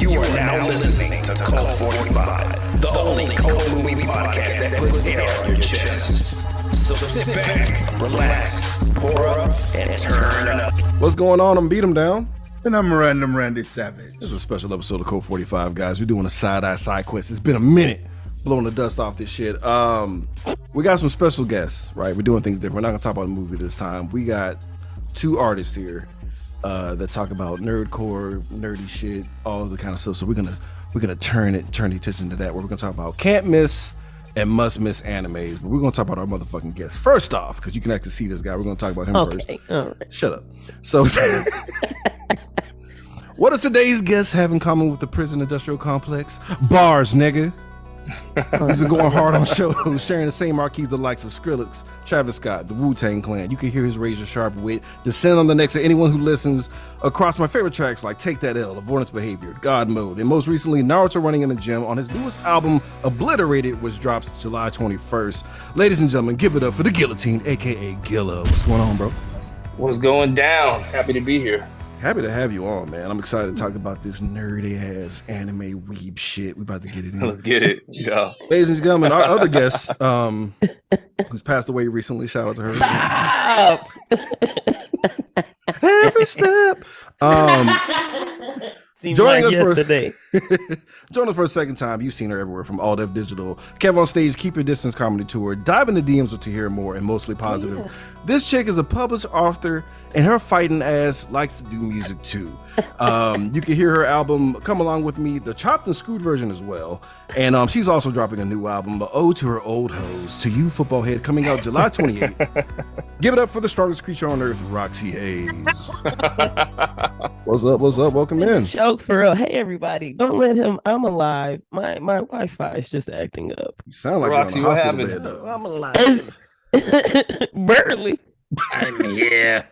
You are now listening to Cult 45, the only cult movie podcast that puts air on your chest. So sit back, relax, pour up, and turn up. What's going on? I'm Beat 'em Down. And I'm Random Randy Savage. This is a special episode of Code 45, guys. We're doing a side-eye side quest. It's been a minute blowing the dust off this shit. We got some special guests, right? We're doing things different. We're not gonna talk about a movie this time. We got two artists here that talk about nerdcore, nerdy shit, all of the kind of stuff. So we're gonna turn the attention to that. Where we're gonna talk about can't miss and must miss animes, but we're gonna talk about our motherfucking guests first off, because you can actually see this guy. We're gonna talk about him first. All right. Shut up. So. What does today's guests have in common with the prison industrial complex? Bars, nigga. He's been going hard on shows, sharing the same marquees the likes of Skrillex, Travis Scott, the Wu-Tang Clan. You can hear his razor-sharp wit descend on the necks of anyone who listens across my favorite tracks like Take That L, Avoidance Behavior, God Mode, and most recently, Naruto Running in the Gym on his newest album, Obliterated, which drops July 21st. Ladies and gentlemen, give it up for the Guillotine, a.k.a. Gilla. What's going on, bro? What's going down? Happy to be here. Happy to have you on, man. I'm excited to talk about this nerdy ass anime weeb shit. We about to get it in. Let's get it. Yeah. Ladies and gentlemen, our other guest, who's passed away recently, shout out to her. Stop! Every step. Seems Joining like us yesterday. Join us for a second time. You've seen her everywhere from All Dev Digital, Kev on Stage, Keep Your Distance Comedy Tour, Dive into DMs to hear more, and Mostly Positive. Yeah. This chick is a published author, and her fighting ass likes to do music too. You can hear her album Come Along With Me, the chopped and screwed version as well. And she's also dropping a new album, Ode to Her Old Hoes, To You Football Head, coming out July 28th. Give it up for the strongest creature on earth, Roxxy Haze. What's up? What's up? Welcome in. Joke for real. Hey everybody, don't let him. I'm alive. My Wi-Fi is just acting up. You sound like Roxxy, you're on a what hospital happened? bed, though. I'm alive. Barely. I'm here.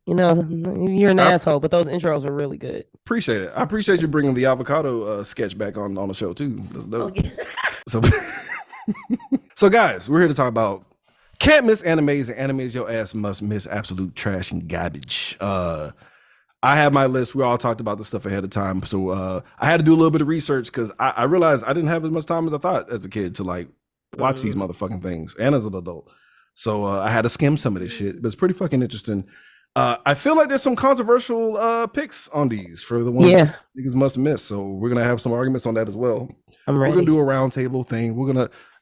You know, you're an asshole, but those intros are really good. Appreciate it. I appreciate you bringing the avocado sketch back on the show too. That's dope. So, so guys, we're here to talk about can't miss animes and animes your ass must miss, absolute trash and garbage. I have my list. We all talked about this stuff ahead of time, so I had to do a little bit of research because I realized I didn't have as much time as I thought as a kid to like watch these motherfucking things, and as an adult. So I had to skim some of this shit, but it's pretty fucking interesting. I feel like there's some controversial picks on these for the ones niggas must miss. So we're gonna have some arguments on that as well. I'm ready. We're gonna do a round table thing.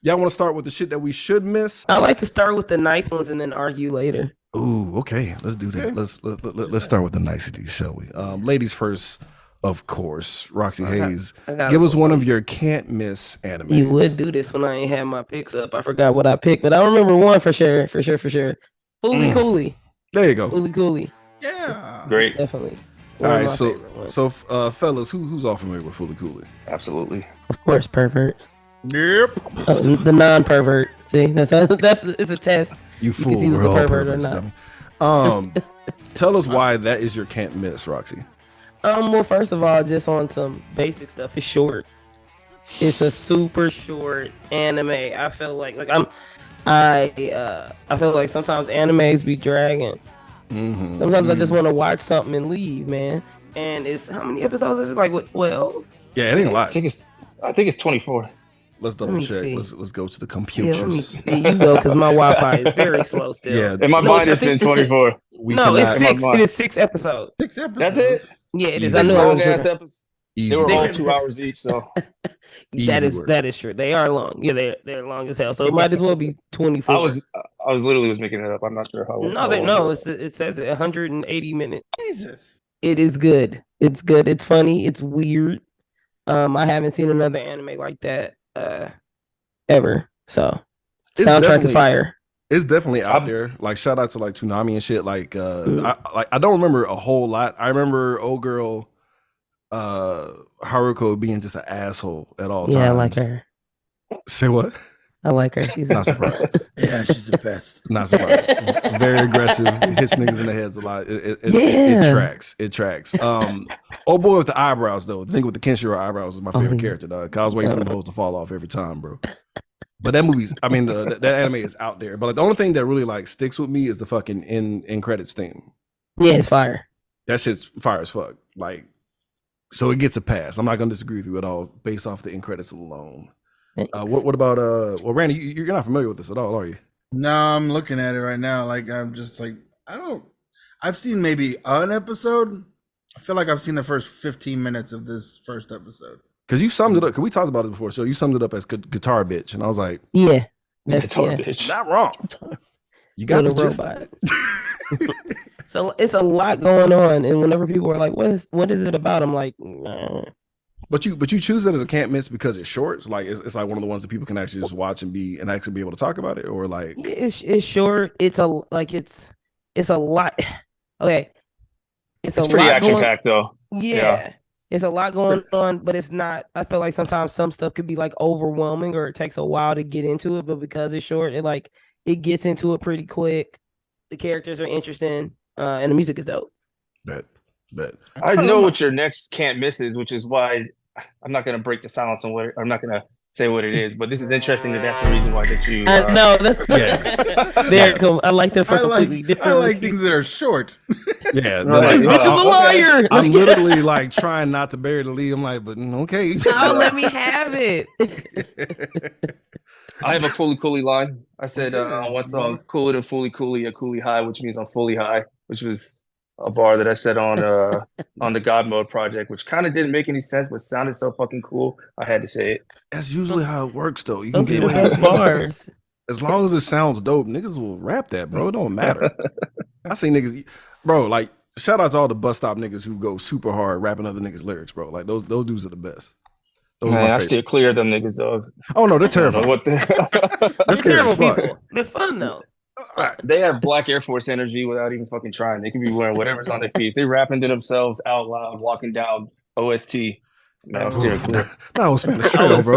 Y'all want to start with the shit that we should miss? I like to start with the nice ones and then argue later. Ooh, okay. Let's do that. Let's start with the niceties, shall we? Ladies first, of course. Roxxy Haze, give us one of your can't miss animes. You would do this when I ain't had my picks up. I forgot what I picked, but I remember one for sure. Fooly Cooley. There you go. Fooly Cooley. Yeah. Great. Definitely. All One of right, my favorite ones. so fellas, who's all familiar with Fooly Cooley? Absolutely. Of course, pervert. Yep. The non-pervert. See, that's it's a test. You can fool. see who's We're a all pervert or perverts, not. dummy. Tell us why that is your can't miss, Roxy. Well, first of all, just on some basic stuff. It's short. It's a super short anime. I feel like I feel like sometimes animes be dragging. Mm-hmm. Sometimes I just want to watch something and leave, man. And it's how many episodes is it? Like what, 12? Yeah, it ain't a lot. I think it's 24. Let's double Let me check. see. Let's go to the Yeah, computers. there you go, because my Wi-Fi is very slow still. Yeah, In my No, mind, it's I been think- 24. No, it's In my 6. mind. It is 6 episodes. 6 episodes. That's it. Yeah, it is. Easy. I knew it was Long-ass short. episodes. easy. They were work. all 2 hours each, so That is true. They are long. Yeah, they're long as hell. So it might as well be 24. I was literally making it up. I'm not sure how. It says 180 minutes. Jesus. It is good. It's good. It's funny. It's weird. I haven't seen another anime like that ever. So It's soundtrack definitely- is fire. It's definitely out there. Like shout out to like Toonami and shit. Like I don't remember a whole lot. I remember old girl Haruko being just an asshole at all times. Yeah, I like her. Say what? I like her. She's Not surprised. Yeah, she's the best. Not surprised. Very aggressive. Hits niggas in the heads a lot. It Yeah. tracks. It tracks. Old boy with the eyebrows though. The thing with the Kenshiro eyebrows is my favorite yeah. character. Dog. I was waiting for the hose to fall off every time, bro. But that movie's, I mean, that anime is out there. But like, the only thing that really like sticks with me is the fucking in credits theme. Yeah, it's fire. That shit's fire as fuck. Like, So it gets a pass. I'm not gonna disagree with you at all based off the end credits alone. What about well, Randy, you're not familiar with this at all, are you? No, I'm looking at it right now. Like I'm just like I've seen maybe an episode. I feel like I've seen the first 15 minutes of this first episode. Because you summed it up. Because we talked about it before, so you summed it up as guitar bitch, and I was like, yeah, Guitar bitch. not wrong. You got the gist. So it's a lot going on, and whenever people are like, "What is it about?" I'm like, nah. But you choose it as a can't miss because it's short. It's like it's like one of the ones that people can actually just watch and actually be able to talk about it, or like it's short. It's a lot. Okay, it's pretty action packed though. Yeah, it's a lot going on, but it's not. I feel like sometimes some stuff could be like overwhelming, or it takes a while to get into it. But because it's short, it gets into it pretty quick. The characters are interesting, and the music is dope. Bet. I know what your next can't miss is, which is why I'm not going to break the silence on what I'm not going to say what it is. But this is interesting that's the reason why that you. No, that's There, come. I like that for completely different. I like things that are short. Yeah, right. Bitch is a liar. I'm literally like trying not to bury the lead. I'm like, but okay. No, let me have it. I have a Fully Cooley line. I said on one song, "Cooler than Fully Cooley, a Cooley high," which means I'm fully high, which was a bar that I said on the God Mode project, which kind of didn't make any sense, but sounded so fucking cool. I had to say it. That's usually how it works, though. You can get Those bars. as long as it sounds dope. Niggas will rap that, bro. It don't matter. I see niggas, bro. Like shout out to all the bus stop niggas who go super hard rapping other niggas' lyrics, bro. Like those dudes are the best. Man, I still clear them niggas, dog. Oh no, they're terrible. What they're terrible people. They're fun though. They have Black Air Force energy without even fucking trying. They can be wearing whatever's on their feet. If they rapping to themselves out loud, walking down OST. Man, I'm steering clear. No, Spanish trail, bro.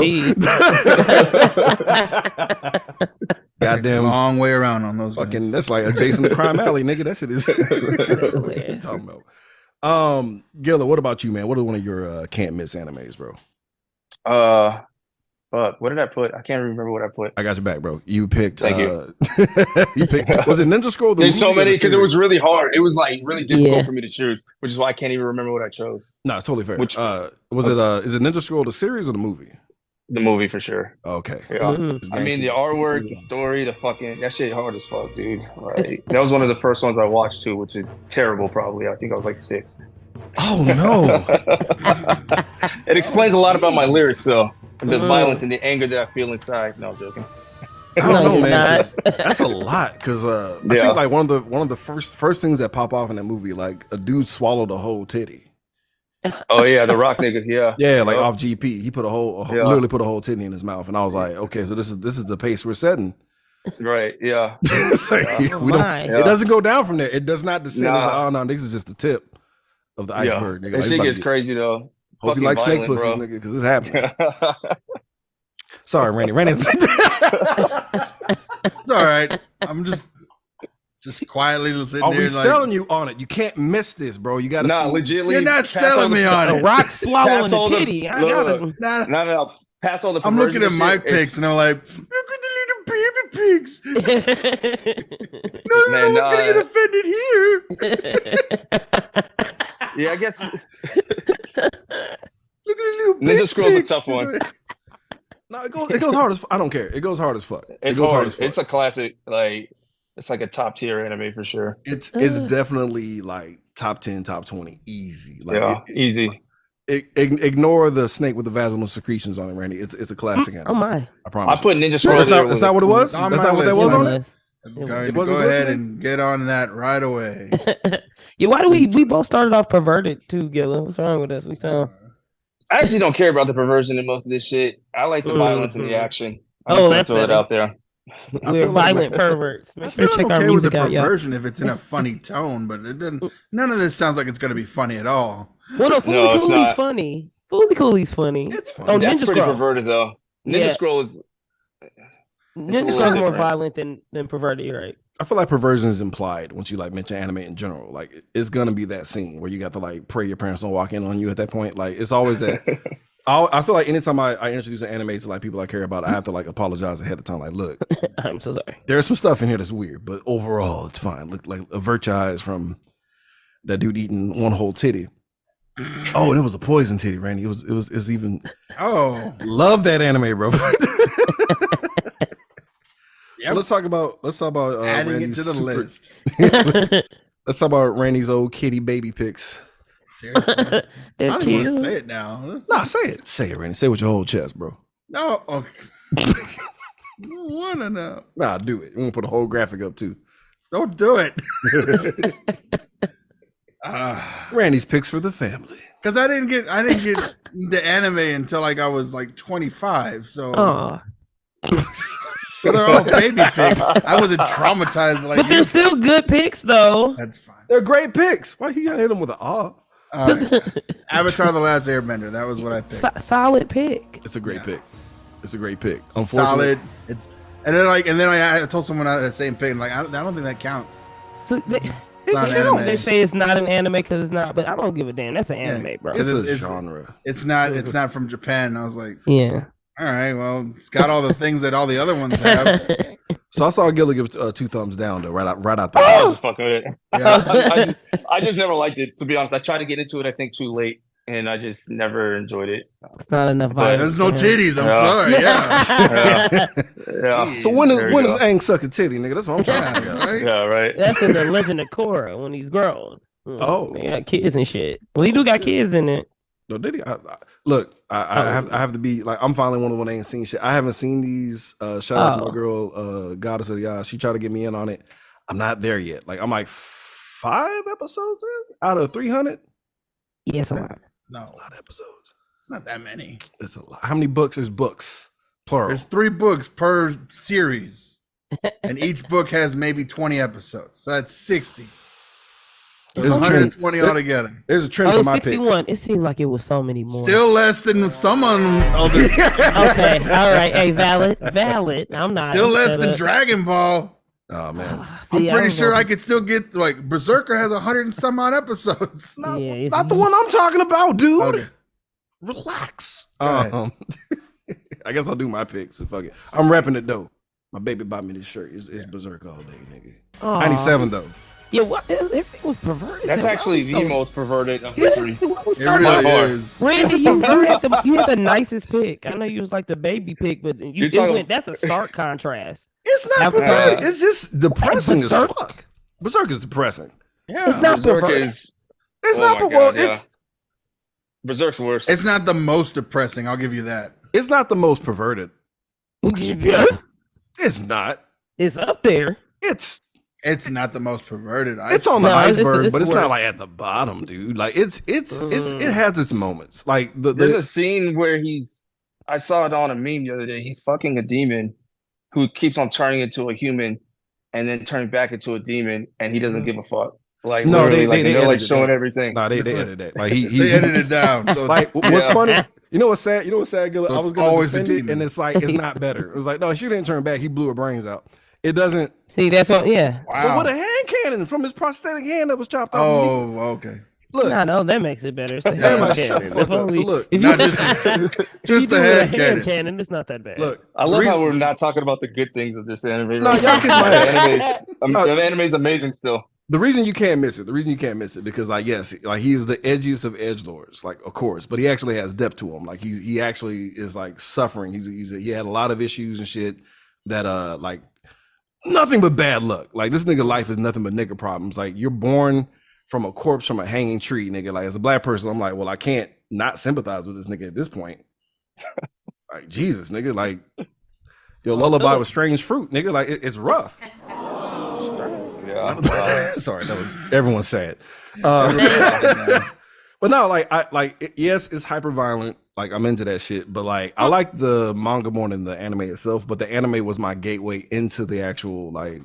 Goddamn long way around on those. Fucking, that's like adjacent to Crime Alley, nigga. That shit is. Talking about. Guilla, what about you, man? What are one of your can't miss animes, bro? Fuck, what did I put? I can't remember what I put. I got your back, bro. You picked. Thank you. You picked. Was it Ninja Scroll? There's so many because it was really hard. It was like really difficult for me to choose, which is why I can't even remember what I chose. No, it's totally fair. Which was it? Is it Ninja Scroll the series or the movie? The movie for sure. Okay. Yeah. I mean the artwork, the story, the fucking that shit hard as fuck, dude. Right. That was one of the first ones I watched too, which is terrible. Probably. I think I was like 6. Oh no! It explains a lot about my lyrics, though. The violence and the anger that I feel inside. No, I'm joking. I don't know, man. That's a lot because I think like one of the first things that pop off in that movie, like a dude swallowed a whole titty. Oh yeah, the rock nigga, yeah, like off GP, he put literally put a whole titty in his mouth, and I was like, okay, so this is the pace we're setting. Right. Yeah. It doesn't go down from there. It does not descend. Nah. Like, oh no, this is just the tip of the iceberg. Nigga. That shit gets crazy though. Hope you like snake pussies, nigga, because it's happening. Sorry, Randy. It's all right. I'm just quietly sitting there. Are we selling you on it? You can't miss this, bro. You gotta legitly. You're not selling me on it. A rock swallowing the titty. No. Pass all the. I'm looking at my pics and I'm like, look at the little baby pigs. No one's gonna get offended here. Yeah, I guess. Look at the little Ninja Scroll's a tough one. No, it goes hard as I don't care. It goes hard as fuck. It goes hard as fuck. It's a classic. Like it's like a top tier anime for sure. It's definitely like top 10, top 20, easy. Like easy. Ignore the snake with the vaginal secretions on it, Randy. It's a classic anime. Oh my! I promise. I put Ninja Scroll. That's not what it was. That's not what that was on it. Go ahead and get on that right away. Yeah, why do we both started off perverted too, Guilla? What's wrong with us? We sound. I actually don't care about the perversion in most of this shit. I like the violence and the action. I'm just gonna throw it out there. We're violent perverts. Make sure to check our okay music with the out, perversion if it's in a funny tone, but it didn't. None of this sounds like it's gonna be funny at all. Well, no, Fooly Cooley's funny. Fooly Cooley's funny. It's funny. Oh, that's Ninja pretty Scroll. perverted though. Ninja Scroll is. Ninja Scroll's more violent than perverted, you're right? I feel like perversion is implied once you like mention anime in general. Like it's gonna be that scene where you got to like pray your parents don't walk in on you at that point. Like it's always that. I feel like anytime I introduce an anime to like people I care about, I have to like apologize ahead of time. Like, look, I'm so sorry. There's some stuff in here that's weird, but overall it's fine. Look, like avert your eyes from that dude eating one whole titty. Oh, it was a poison titty, Randy. It was even. Oh, Love that anime, bro. yeah. So let's talk about Adding Randy's it to the list. Let's talk about Randy's old kitty baby pics. Seriously, I They're don't even want cute. to say it now. Nah, say it, Randy. Say it with your whole chest, bro. No, okay. I don't wanna know. Nah, do it. We're gonna put a whole graphic up too. Don't do it. Randy's picks for the family. Because I didn't get into anime until like I was like 25. So, Oh, so they're all baby pics. I wasn't traumatized like but they're you. still good picks though. That's fine. They're great picks. Why you gotta hit them with an ah? Avatar: The Last Airbender. That was what I picked. Solid pick. It's a great Yeah. pick. It's a great pick. Solid. It's and then I told someone I had the same pick. And like I don't think that counts. So It's not anime. they say it's not an anime because it's not, but I don't give a damn. That's an anime, bro. It's It's- a it's- genre. It's not from Japan. I was like, Yeah. all right, well, it's got all the things that all the other ones have. So I saw Gilla give 2 thumbs down though, right out the I was just fucking with it. Yeah. I just never liked it, to be honest. I tried to get into it, I think, too late, and I just never enjoyed it. It's not enough violence. There's no for him. titties. I'm Yeah. sorry. Yeah. Yeah. So when There you is go. Aang suck a titty, nigga? That's what I'm trying to figure out. Right? Yeah, right. That's in the Legend of Korra when he's grown. Oh. They got kids and shit. Well, he do got kids in it. No, did he? Look, I have to be like, I'm finally one of the one that ain't seen shit. I haven't seen these. Shout out to my girl, Goddess of the Yard. She tried to get me in on it. I'm not there yet. Like I'm like 5 episodes in out of 300. Yeah, it's a lot. No, A lot of episodes. it's not that many. It's a lot. How many books? There's books, plural. There's 3 books per series, and each book has maybe 20 episodes. So that's 60. So There's it's a trend. 120 altogether. There's a trend Oh, for my picks. 61. It seemed like it was so many more. Still less than some of them other. Okay, all right. Hey, valid. I'm not. Still less than Dragon Ball. Oh man, I'm pretty sure I could still get like Berserker has 100 and some odd episodes. not, Yeah, not the one I'm talking about, dude. Okay. Relax. Go ahead. I guess I'll do my picks. So fuck it. I'm repping it though. My baby bought me this shirt. It's Berserk all day, nigga. 97 though. Yeah, what? It was perverted. That's Why actually was the so- most perverted of the 3. What was It starting really hard. is. Randy, you had the nicest pick. I know you was like the baby pick, but You're talking- that's a stark contrast. It's not Avatar. perverted. It's just depressing as Berserk? fuck. Berserk is depressing. Yeah. It's not Berserk perverted. is It's Oh not. my Well, God, yeah. it's Berserk's worse. It's not the most depressing. I'll give you that. it's not the most perverted. Yeah, It's not. it's up there. It's It's not the most perverted. it's on the No, it's- iceberg, it's but it's worse. not like at the bottom, dude. Like it has its moments. Like There's a scene where I saw it on a meme the other day. He's fucking a demon who keeps on turning into a human and then turning back into a demon, and he doesn't give a fuck. Like No, literally, they they're like edited showing that. everything. Nah, they edited that. Like he They edited it down. So like what's Yeah. funny? You know what's sad? Gilla? So I it's was gonna always a defend it, demon. and it's like it's not better. It was like no, she didn't turn back. He blew her brains out. It doesn't. See, that's what. Yeah. But wow. with a hand cannon from his prosthetic hand that was chopped off. Oh, okay. Look, No, that makes it better. It's the Yeah, hand like, cannon. shut the fuck If up. only- So look, if not you- just- if just you the do hand a cannon. cannon, it's not that bad. look. I love the how reason- we're not talking about the good things of this anime. No, right y'all now. kiss my ass. The anime's amazing still. The reason you can't miss it, because like yes, like he is the edgiest of edgelords, like of course, but he actually has depth to him. Like he actually is like suffering. He had a lot of issues and shit that like nothing but bad luck. Like this nigga life is nothing but nigga problems. Like you're born from a corpse from a hanging tree, nigga. Like as a black person, I'm like, well, I can't not sympathize with this nigga at this point. Like Jesus, nigga, like your lullaby with strange fruit, nigga. Like it's rough. Yeah. Sorry, that was everyone's sad. But no, yes, it's hyper violent. Like I'm into that shit, but like I like the manga more than the anime itself. But the anime was my gateway into the actual like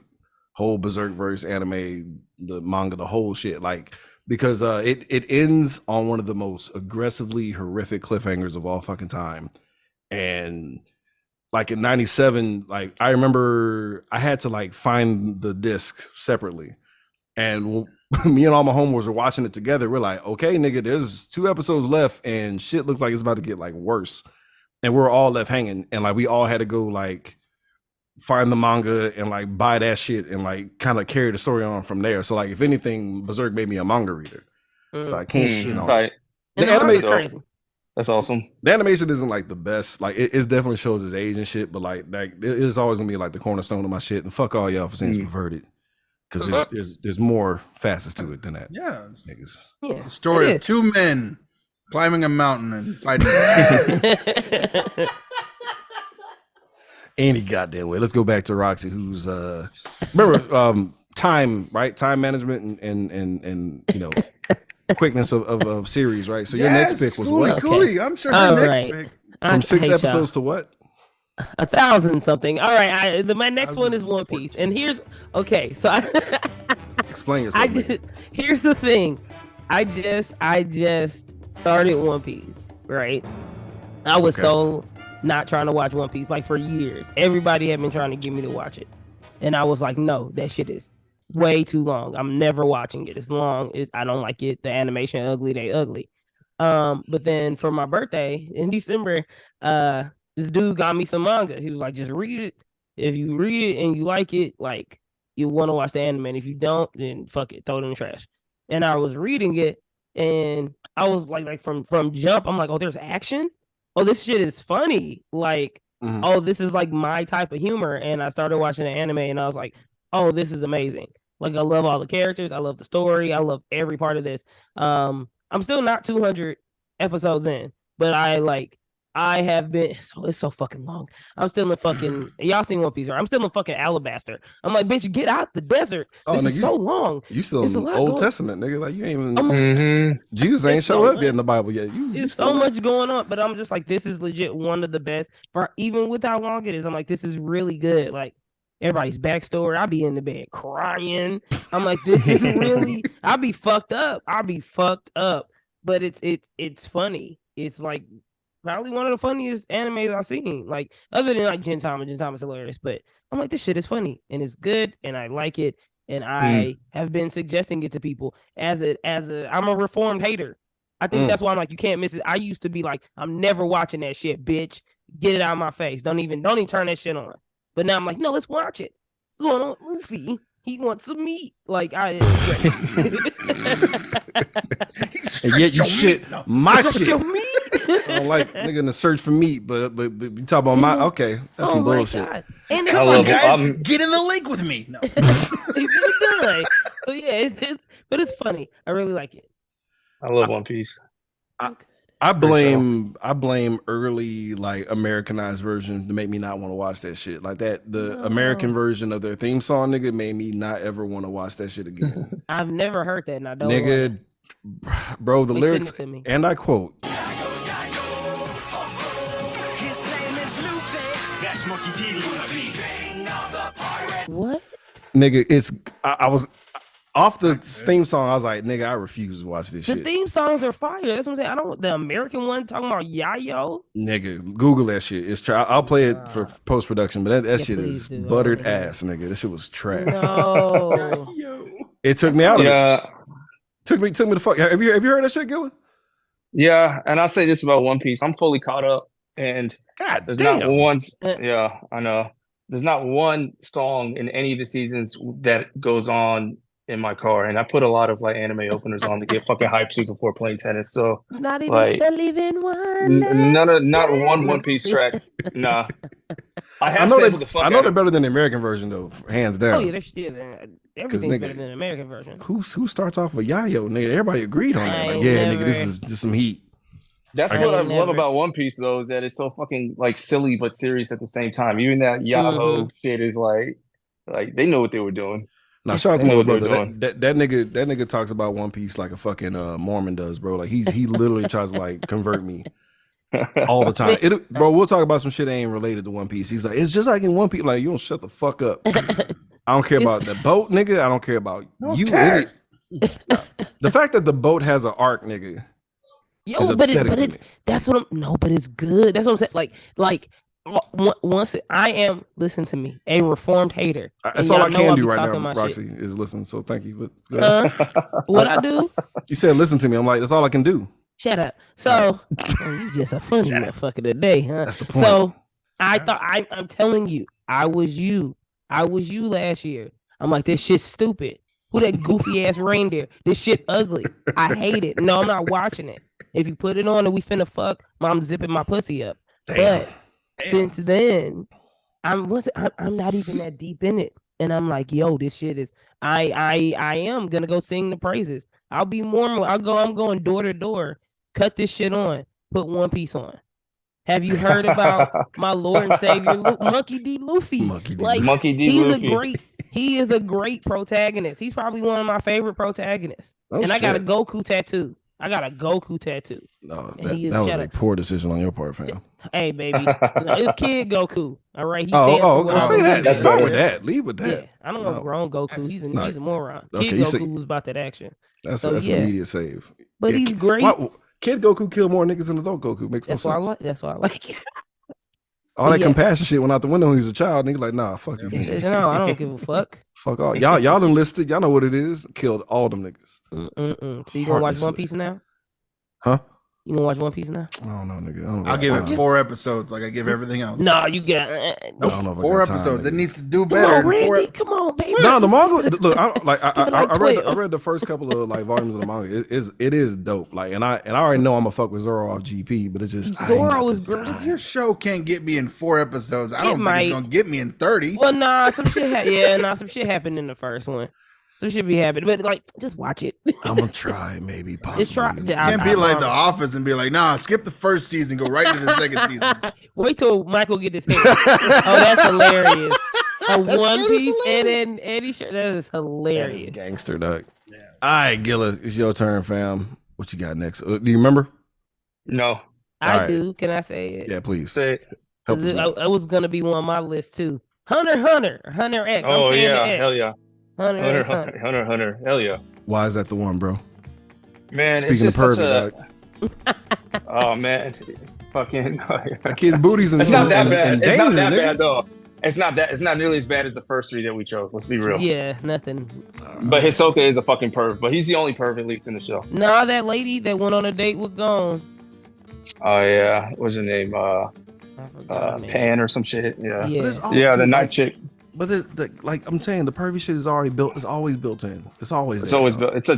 whole Berserk verse anime, the manga, the whole shit. Like because it ends on one of the most aggressively horrific cliffhangers of all fucking time, and like in 97, like I remember I had to like find the disc separately. And me and all my homeboys were watching it together. We're like, okay, nigga, there's 2 episodes left and shit looks like it's about to get like worse. And we're all left hanging. And like we all had to go like find the manga and like buy that shit and like kind of carry the story on from there. So like if anything, Berserk made me a manga reader. So I can't shit on it. Right. And The animation is anime- crazy. That's awesome. The animation isn't like the best. Like it definitely shows his age and shit, but like it is always gonna be like the cornerstone of my shit. And fuck all y'all for saying it's perverted, because there's more facets to it than that. Yeah, Niggas. Yeah, it's a story it of is. two men climbing a mountain and fighting. Any goddamn way. Let's go back to Roxy, who's remember time, right? Time management and you know quickness of series, right? So your next pick was what? Cooley. I'm sure All her next right. pick. From 6 hate y'all. episodes to what? 1,000 something. All right, my next one is One Piece, and here's okay. So Explain yourself. here's the thing. I just started One Piece, right? I was so not trying to watch One Piece like for years. Everybody had been trying to get me to watch it, and I was like, no, that shit is way too long. I'm never watching it. It's long. I don't like it. The animation ugly. They ugly. But then for my birthday in December, this dude got me some manga. He was like, just read it. If you read it and you like it, like you want to watch the anime. And if you don't, then fuck it, throw it in the trash. And I was reading it, and I was like from jump, I'm like, oh, there's action. Oh, this shit is funny. Like, oh, this is like my type of humor. And I started watching the anime, and I was like, oh, this is amazing. Like, I love all the characters. I love the story. I love every part of this. I'm still not 200 episodes in, but I have been. It's so fucking long. I'm still in fucking. Y'all seen One Piece, right? I'm still in fucking Alabaster. I'm like, bitch, get out the desert. This is so long. You still It's a in the lot Old going- Testament, nigga. Like you ain't even. Jesus ain't It's show so up yet in the Bible yet. It's so much going on, but I'm just like, this is legit one of the best. For even with how long it is, I'm like, this is really good. Like everybody's backstory. I'll be in the bed crying. I'm like, this is really. I'll be fucked up. But it's funny. It's like probably one of the funniest animes I've seen. Like other than like Gintama's hilarious. But I'm like, this shit is funny and it's good and I like it. And I have been suggesting it to people I'm a reformed hater. I think that's why I'm like, you can't miss it. I used to be like, I'm never watching that shit, bitch. Get it out of my face. Don't even turn that shit on. But now I'm like, no, let's watch it. What's going on, Luffy? He wants some meat. Like And yet you shit my shit. Your meat. I don't like nigga in the search for meat, but you talk about my okay. That's some bullshit. God. And Come on, guys, get in the lake with me. No. he's really good. So yeah, but it's funny. I really like it. I love One Piece. I blame early like Americanized versions to make me not want to watch that shit. Like that the American version of their theme song, nigga, made me not ever want to watch that shit again. I've never heard that, and I don't. Nigga, bro, the Please lyrics, send it to me. and I quote, His name is Luffy. That's Monkey D. Luffy. King of the pirate. What? nigga, it's I was off the theme song. I was like, nigga, I refuse to watch this The shit. theme songs are fire. That's what I'm saying. I don't. The American one talking about Yayo. Nigga, Google that shit. It's I'll play it for post production, but that Yeah, shit please is do. I buttered wanna hear it. ass, nigga. This shit was trash. No. It took me out of it. Yeah, Took me to fuck. Have you heard that shit, Gilla? yeah, and I'll say this about One Piece: I'm fully caught up, and God there's damn. not one. Yeah, I know. There's not one song in any of the seasons that goes on in my car, and I put a lot of like anime openers on to get fucking hyped to before playing tennis. So Not even Like, believing one. not one One Piece track. Nah, I I have know sampled the fuck I know out they're of. better than the American version though, hands down. Oh yeah, there's shit. Everything's nigga- better than the American version. Who starts off with Yayo, nigga? Everybody agreed on I that. Like, ain't yeah, nigga, this never- is just some heat. That's I what I ain't love never- about One Piece, though, is that it's so fucking like silly but serious at the same time. Even that Yahoo shit is like they know what they were doing. Now, shout out to They know my what they're brother. doing. That nigga talks about One Piece like a fucking Mormon does, bro. Like he literally tries to like convert me all the time. Bro, we'll talk about some shit that ain't related to One Piece. He's like, it's just like in One Piece. Like, you don't shut the fuck up. I don't care about the boat, nigga. I don't care about you. cares. The fact that the boat has an arc, nigga. Yo, It's but upsetting to it's me. that's what I'm. No, but it's good. That's what I'm saying. Like once I am. Listen to me, a reformed hater. That's And all I y'all know can I do be right now, talking my shit. Roxy, is listen. So thank you. But go ahead. What I do? You said listen to me. I'm like, that's all I can do. Shut up. So you just a funny motherfucker today, huh? That's the point. So I thought I'm telling you, I was you last year. I'm like, this shit's stupid. Who that goofy ass reindeer? This shit ugly. I hate it. No, I'm not watching it. If you put it on and we finna fuck, I'm zipping my pussy up. Damn. But since then, I'm not even that deep in it. And I'm like, yo, this shit is I am gonna go sing the praises. I'm going door to door, cut this shit on, put One Piece on. Have you heard about my Lord and Savior Monkey D. Luffy? Monkey D. Luffy. He is a great protagonist. He's probably one of my favorite protagonists. And I got a Goku tattoo. No, that was a poor decision on your part, fam. Hey, baby, it's Kid Goku. All right. He say that. Start with better. that. Leave with that. Yeah, I don't want grown Goku. He's a moron. Okay, Kid Goku was about that action. That's an immediate save. But he's great. Kid Goku killed more niggas than adult Goku. Makes no sense. That's why I like it. All that compassion shit went out the window when he was a child. Niggas like, nah, fuck these niggas. No, I don't give a fuck. Fuck all. Y'all enlisted. Y'all know what it is. Killed all them niggas. So you gonna watch One Piece now? Huh? You gonna watch One Piece now? I don't know, nigga. I'll give it 4 episodes like I give everything else. No, you got nope, 4 episodes. It needs to do better. Come on, baby. No, the manga. Look, I read the first couple of like volumes of the manga. It is dope. Like, and I already know I'm gonna fuck with Zoro off GP, but it's just Zoro is great. If your show can't get me in 4 episodes, I don't think it's gonna get me in 30. Well, nah, some shit some shit happened in the first one. So should be happening, but like, just watch it. I'm gonna try, maybe, possibly. Just try. Can't be like The Office and be like, nah, skip the first season, go right to the second season. Wait till Michael get his head. Oh, that's hilarious. A One Piece and then Eddie shirt. That is hilarious. Gangster, dog. Yeah. All right, Guilla, it's your turn, fam. What you got next? Do you remember? No. I do. Can I say it? Yeah, please. Say it. I was gonna be one on my list too. Hunter X. Oh, yeah. X. Hell yeah. Hunter. Hell yeah. Why is that the one, bro? Man, speaking it's of just pervy, oh man, fucking. Kids' booties it's not that bad. It's not that bad though. It's not nearly as bad as the first 3 that we chose. Let's be real. Yeah, nothing. But Hisoka is a fucking perv. But he's the only perv at least in the show. Nah, that lady that went on a date with Gon. Oh yeah, what's her name? Pan or some shit. Yeah. Yeah, the night chick. But like I'm saying, the pervy shit is already built. It's always built in. It's always built. It's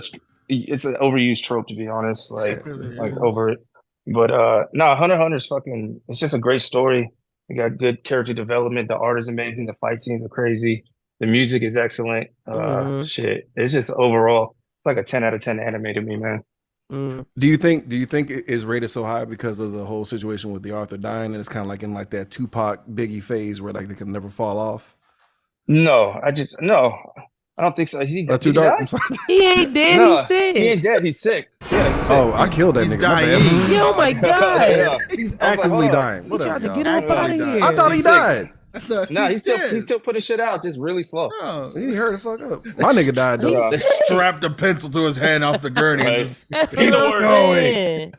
an overused trope, to be honest. Like over it. But no, Hunter's fucking. It's just a great story. You got good character development. The art is amazing. The fight scenes are crazy. The music is excellent. Shit, it's just overall it's like a 10 out of 10 anime to me, man. Do you think it is rated so high because of the whole situation with the Arthur dying, and it's kind of like in like that Tupac Biggie phase where like they can never fall off? No, I don't think so. That's too dark. I'm sorry. He ain't dead. No, he's sick. He ain't dead. He's sick. Yeah, he's sick. Oh, I killed that nigga. Dying. Oh my god. Yeah. He's actively dying. He Whatever, tried to y'all. get up out of here. I thought he died. No, he's still putting shit out, just really slow. Oh, He hurt the fuck up. My nigga died though. they strapped a pencil to his hand off the gurney. Right. That's Keep what I'm going. saying.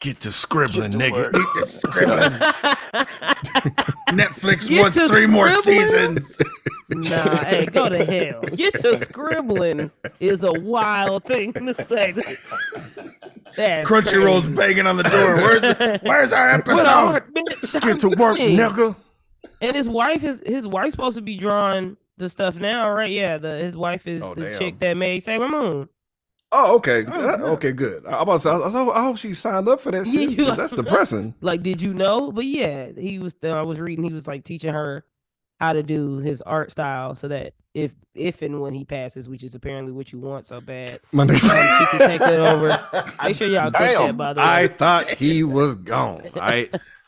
Get to scribbling, nigga. Netflix Get wants to 3 more scribbling? seasons. Nah, hey, go to hell. Get to scribbling is a wild thing to say. That's Crunchyroll's crazy. banging on the door. Where's our episode? Get to work, nigga. And his wife's supposed to be drawing the stuff now, right? Yeah, his wife is the damn. chick that made Sailor Moon. Oh, okay. Okay, good. I hope she signed up for that shit. Yeah. That's depressing. Like, did you know? But yeah, he was. I was reading. He was like teaching her how to do his art style, so that if and when he passes, which is apparently what you want so bad, My nigga. she can take it over. Make sure y'all click that, by the way. I thought he was gone.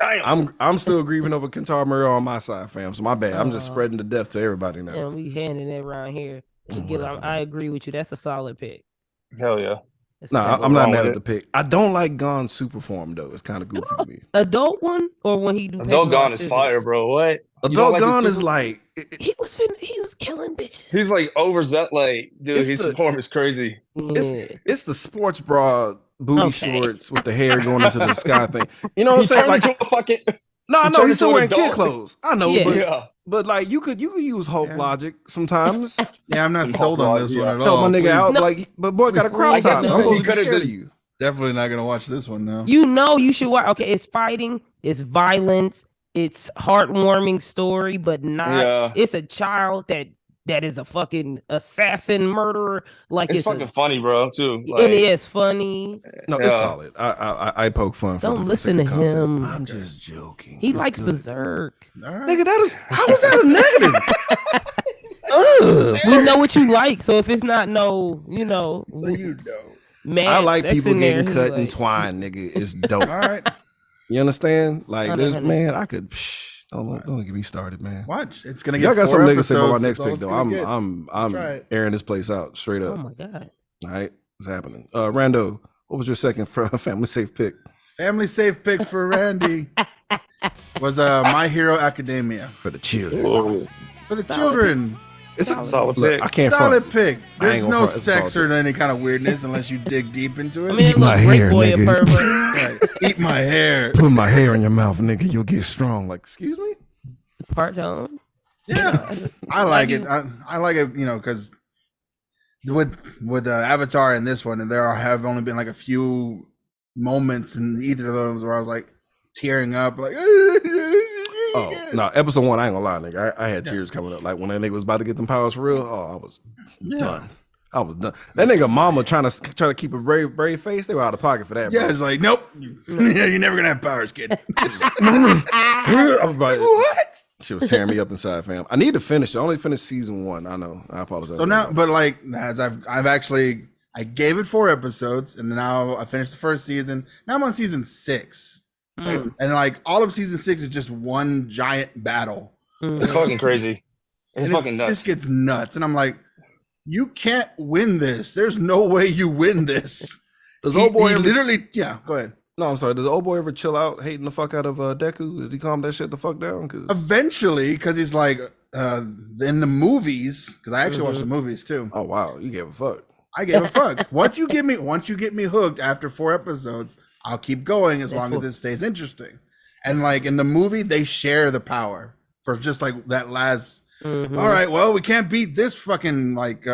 I'm still grieving over Kentaro Murray on my side, fam. So my bad. I'm just spreading the death to everybody now. And we handing it around here. I agree with you. That's a solid pick. Hell yeah. Nah, I'm not mad at the pick. I don't like Gon's super form though. It's kind of goofy to me. Adult one or when he do Adult Gon is fire, bro. What? Adult Gon is like he was killing bitches. He's like overzealous. Like, dude, his form is crazy. It's the sports bra booty shorts with the hair going into the sky thing. You know what I'm saying? Like, no, he's still wearing kid clothes. I know, but like you could use Hulk logic sometimes. Yeah, I'm not sold on this one at Help all. my nigga out. Like, but boy got a crop top. I'm supposed to be scared of you. Definitely not gonna watch this one now. You know you should watch. Okay, it's fighting, it's violence, it's heartwarming story, but not. It's a child that that is a fucking assassin murderer. Like It's fucking funny, bro. Too. It is funny. No, it's solid. I poke fun. Don't for listen to him. I'm just joking. He likes Berserk. Nigga, how is that a negative? We know what you like, so if it's not so you know. Mad I like sex people in there, getting cut and like, twine, nigga. It's dope. All right. You understand? Like, I there's don't man, I could. Don't get me started, man. Watch. It's gonna get. Y'all got 4 some niggas say about my episodes, next that's all pick it's though. gonna get. I'm Try it. airing this place out straight oh up. my god. All right, what's happening? Rando, what was your second family safe pick? Family safe pick for Randy was My Hero Academia For the children. Whoa. for the children. It's a Solid look, pick. I can't Solid front. pick. There's gonna no front. It's sex solid or any kind of weirdness unless you dig deep into it. I mean, it my looks great, hair, boy, a nigga. pervert. Right. Eat my hair. Put my hair in your mouth, nigga. You'll get strong. Like, excuse me? Part on. Yeah, I like it. I like it, because with Avatar and this one, and have only been like a few moments in either of those where I was like tearing up, like. Oh, no, episode 1, I ain't gonna lie, nigga. I had tears coming up. Like when that nigga was about to get them powers for real. Oh, I was done. I was done. That nigga mama trying to keep a brave face. They were out of pocket for that. Yeah, bro. it's like, nope. Yeah, you're never gonna have powers, kid. I was like, What? she was tearing me up inside, fam. I need to finish. I only finished season 1. I know. I apologize. So now, but like, as I gave it 4 episodes, and now I finished the first season. Now I'm on season 6. And like all of season 6 is just one giant battle. It's fucking crazy. It's And fucking nuts. This gets nuts, and I'm like, you can't win this. There's no way you win this. Does old boy ever, literally? Yeah, go ahead. No, I'm sorry. Does old boy ever chill out, hating the fuck out of Deku? Does he calm that shit the fuck down? Cause Eventually, because he's like in the movies. Because I actually watched the movies too. oh wow, you gave a fuck. I gave a fuck. Once you get me hooked after 4 episodes, I'll keep going as long as it stays interesting. And like in the movie, they share the power for just like that last. All right, well, we can't beat this fucking like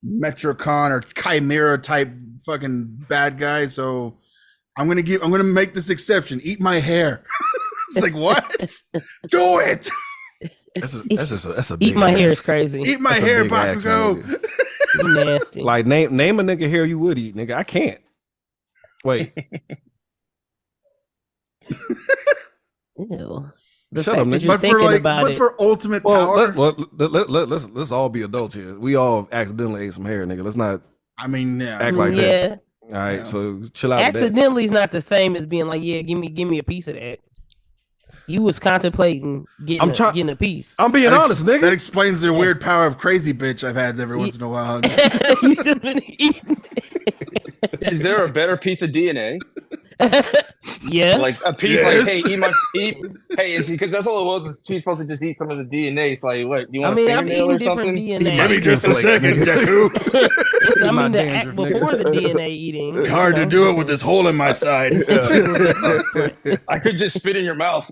Metrocon or Chimera type fucking bad guy, so I'm gonna make this exception. Eat my hair. It's like, what? Do it. That's a Eat big my hair ass- is crazy. Eat my That's a hair, big ass, my Bakugo. nigga. You nasty. Like name a nigga hair you would eat, nigga. I can't. Wait, Ew. The Shut fact up, that nigga. you're But for thinking like, about but it. for ultimate well, power. let's all be adults here. We all accidentally ate some hair, nigga. Let's not I mean, yeah. act like yeah. that. All right, Yeah. so chill out. With that. Accidentally is not the same as being like, yeah, give me a piece of that. You was contemplating getting a piece. I'm being honest, That nigga. explains the weird power of crazy bitch I've had every once in a while. You just been eating. Is there a better piece of DNA? Yeah. Like a piece, Yes. like, hey, hey, because that's all it was he's supposed to just eat some of the DNA. It's like, what, you I want mean, a I'm fingernail eating or different something? DNA. Give me just a Flakes, second, nigga. Deku. I my mean, the act dandruff, nigga. before the DNA eating. Hard to do it with this hole in my side. I could just spit in your mouth.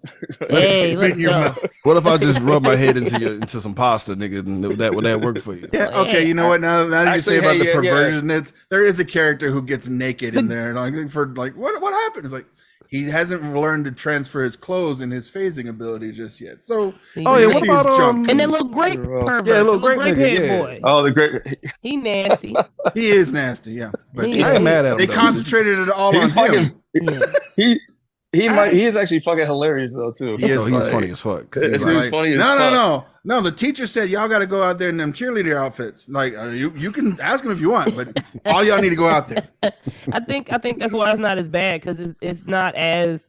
Hey, Spit let's in your go. mouth. What if I just rub my head into some pasta, nigga? And would that work for you? Yeah, okay, you know what? Now that you Actually, say about hey, the yeah. perversion, there is a character who gets naked in there. Like for like, what happened? It's like he hasn't learned to transfer his clothes and his phasing ability just yet. So Oh yeah, what He's about junk. And that little grape pervert. Yeah, little grape grape nigga, head yeah. boy. Oh, the great. He nasty. he is nasty, yeah. But He- I ain't mad at him. they though. concentrated it all on He's him. fucking. Yeah. He is actually fucking hilarious though too. He is Oh, he's funny. funny as fuck. 'Cause It's he's like, just funny as No. fuck. No, the teacher said y'all got to go out there in them cheerleader outfits. Like you can ask him if you want, but all y'all need to go out there. I think that's why it's not as bad because it's not as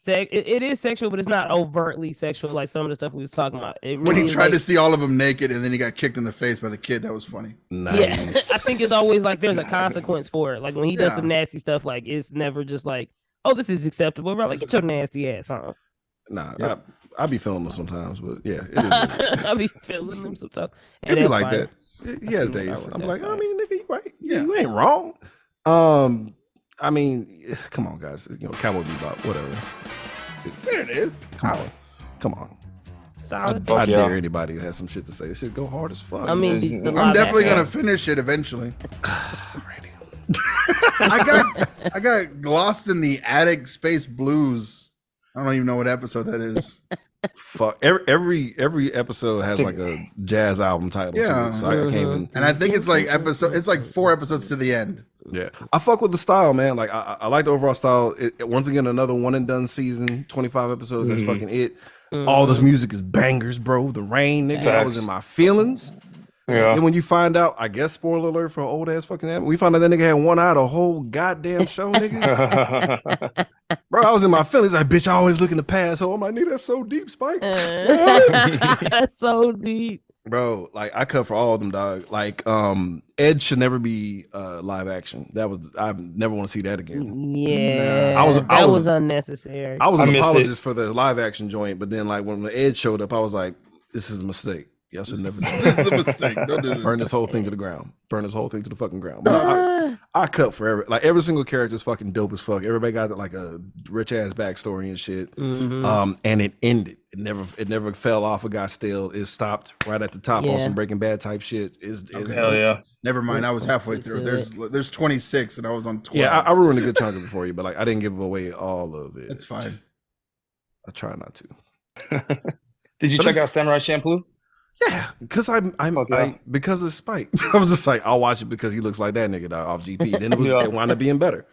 it is sexual, but it's not overtly sexual like some of the stuff we was talking about. It When really he is tried like- to see all of them naked and then he got kicked in the face by the kid, that was funny. nice. Yeah, I think it's always like there's a consequence for it. Like when he does Yeah. some nasty stuff, like it's never just like, oh, this is acceptable. Bro, like get your nasty ass on. Nah, I be feeling them sometimes, but yeah, it is. What it is. I be feeling them sometimes. It And be that's like fine. that. He has see where I days. was I'm at, like, I fine. mean, nigga, you right. Yeah, Yeah. you ain't wrong. I mean, come on, guys. You know, Cowboy Bebop, whatever. There it is. Come on. Solid. Fuck I yeah. dare anybody that has some shit to say. This shit go hard as fuck. I mean, It's- the I'm live definitely action- gonna finish it eventually. Randy. I got lost in the attic space blues. I don't even know what episode that is. Fuck. Every episode has like a jazz album title. Yeah. Too, so I can't even. And I think it's like 4 episodes to the end. Yeah, I fuck with the style, man. Like I like the overall style. Once again, another one and done season, 25 episodes. That's fucking it. All this music is bangers, bro. The rain, nigga. I was in my feelings. Yeah. And when you find out, I guess spoiler alert for old ass fucking anime, we found out that nigga had one eye the whole goddamn show, nigga. Bro, I was in my feelings. Like, bitch, I always look in the past. So I'm like, nigga, that's so deep, Spike. That's so deep. Bro, like I cut for all of them, dog. Like, Ed should never be live action. I never want to see that again. Yeah, I was unnecessary. I was I an missed apologist for the live action joint, but then like when the Ed showed up, I was like, this is a mistake. Y'all should never do This is a mistake. Don't do this. Burn this whole thing to the ground. Burn this whole thing to the fucking ground. But I cut for every single character is fucking dope as fuck. Everybody got like a rich ass backstory and shit. And it ended. It never fell off or got stale. It stopped right at the top on some Breaking Bad type shit. Hell yeah. Never mind. I was halfway through. There's 26 and I was on 12. Yeah, I ruined a good chunk of it for you, but like I didn't give away all of it. It's fine. I try not to. Did you check out Samurai Champloo? Yeah, because because of Spike. I was just like, I'll watch it because he looks like that nigga dog, off GP. Then it wound up being better.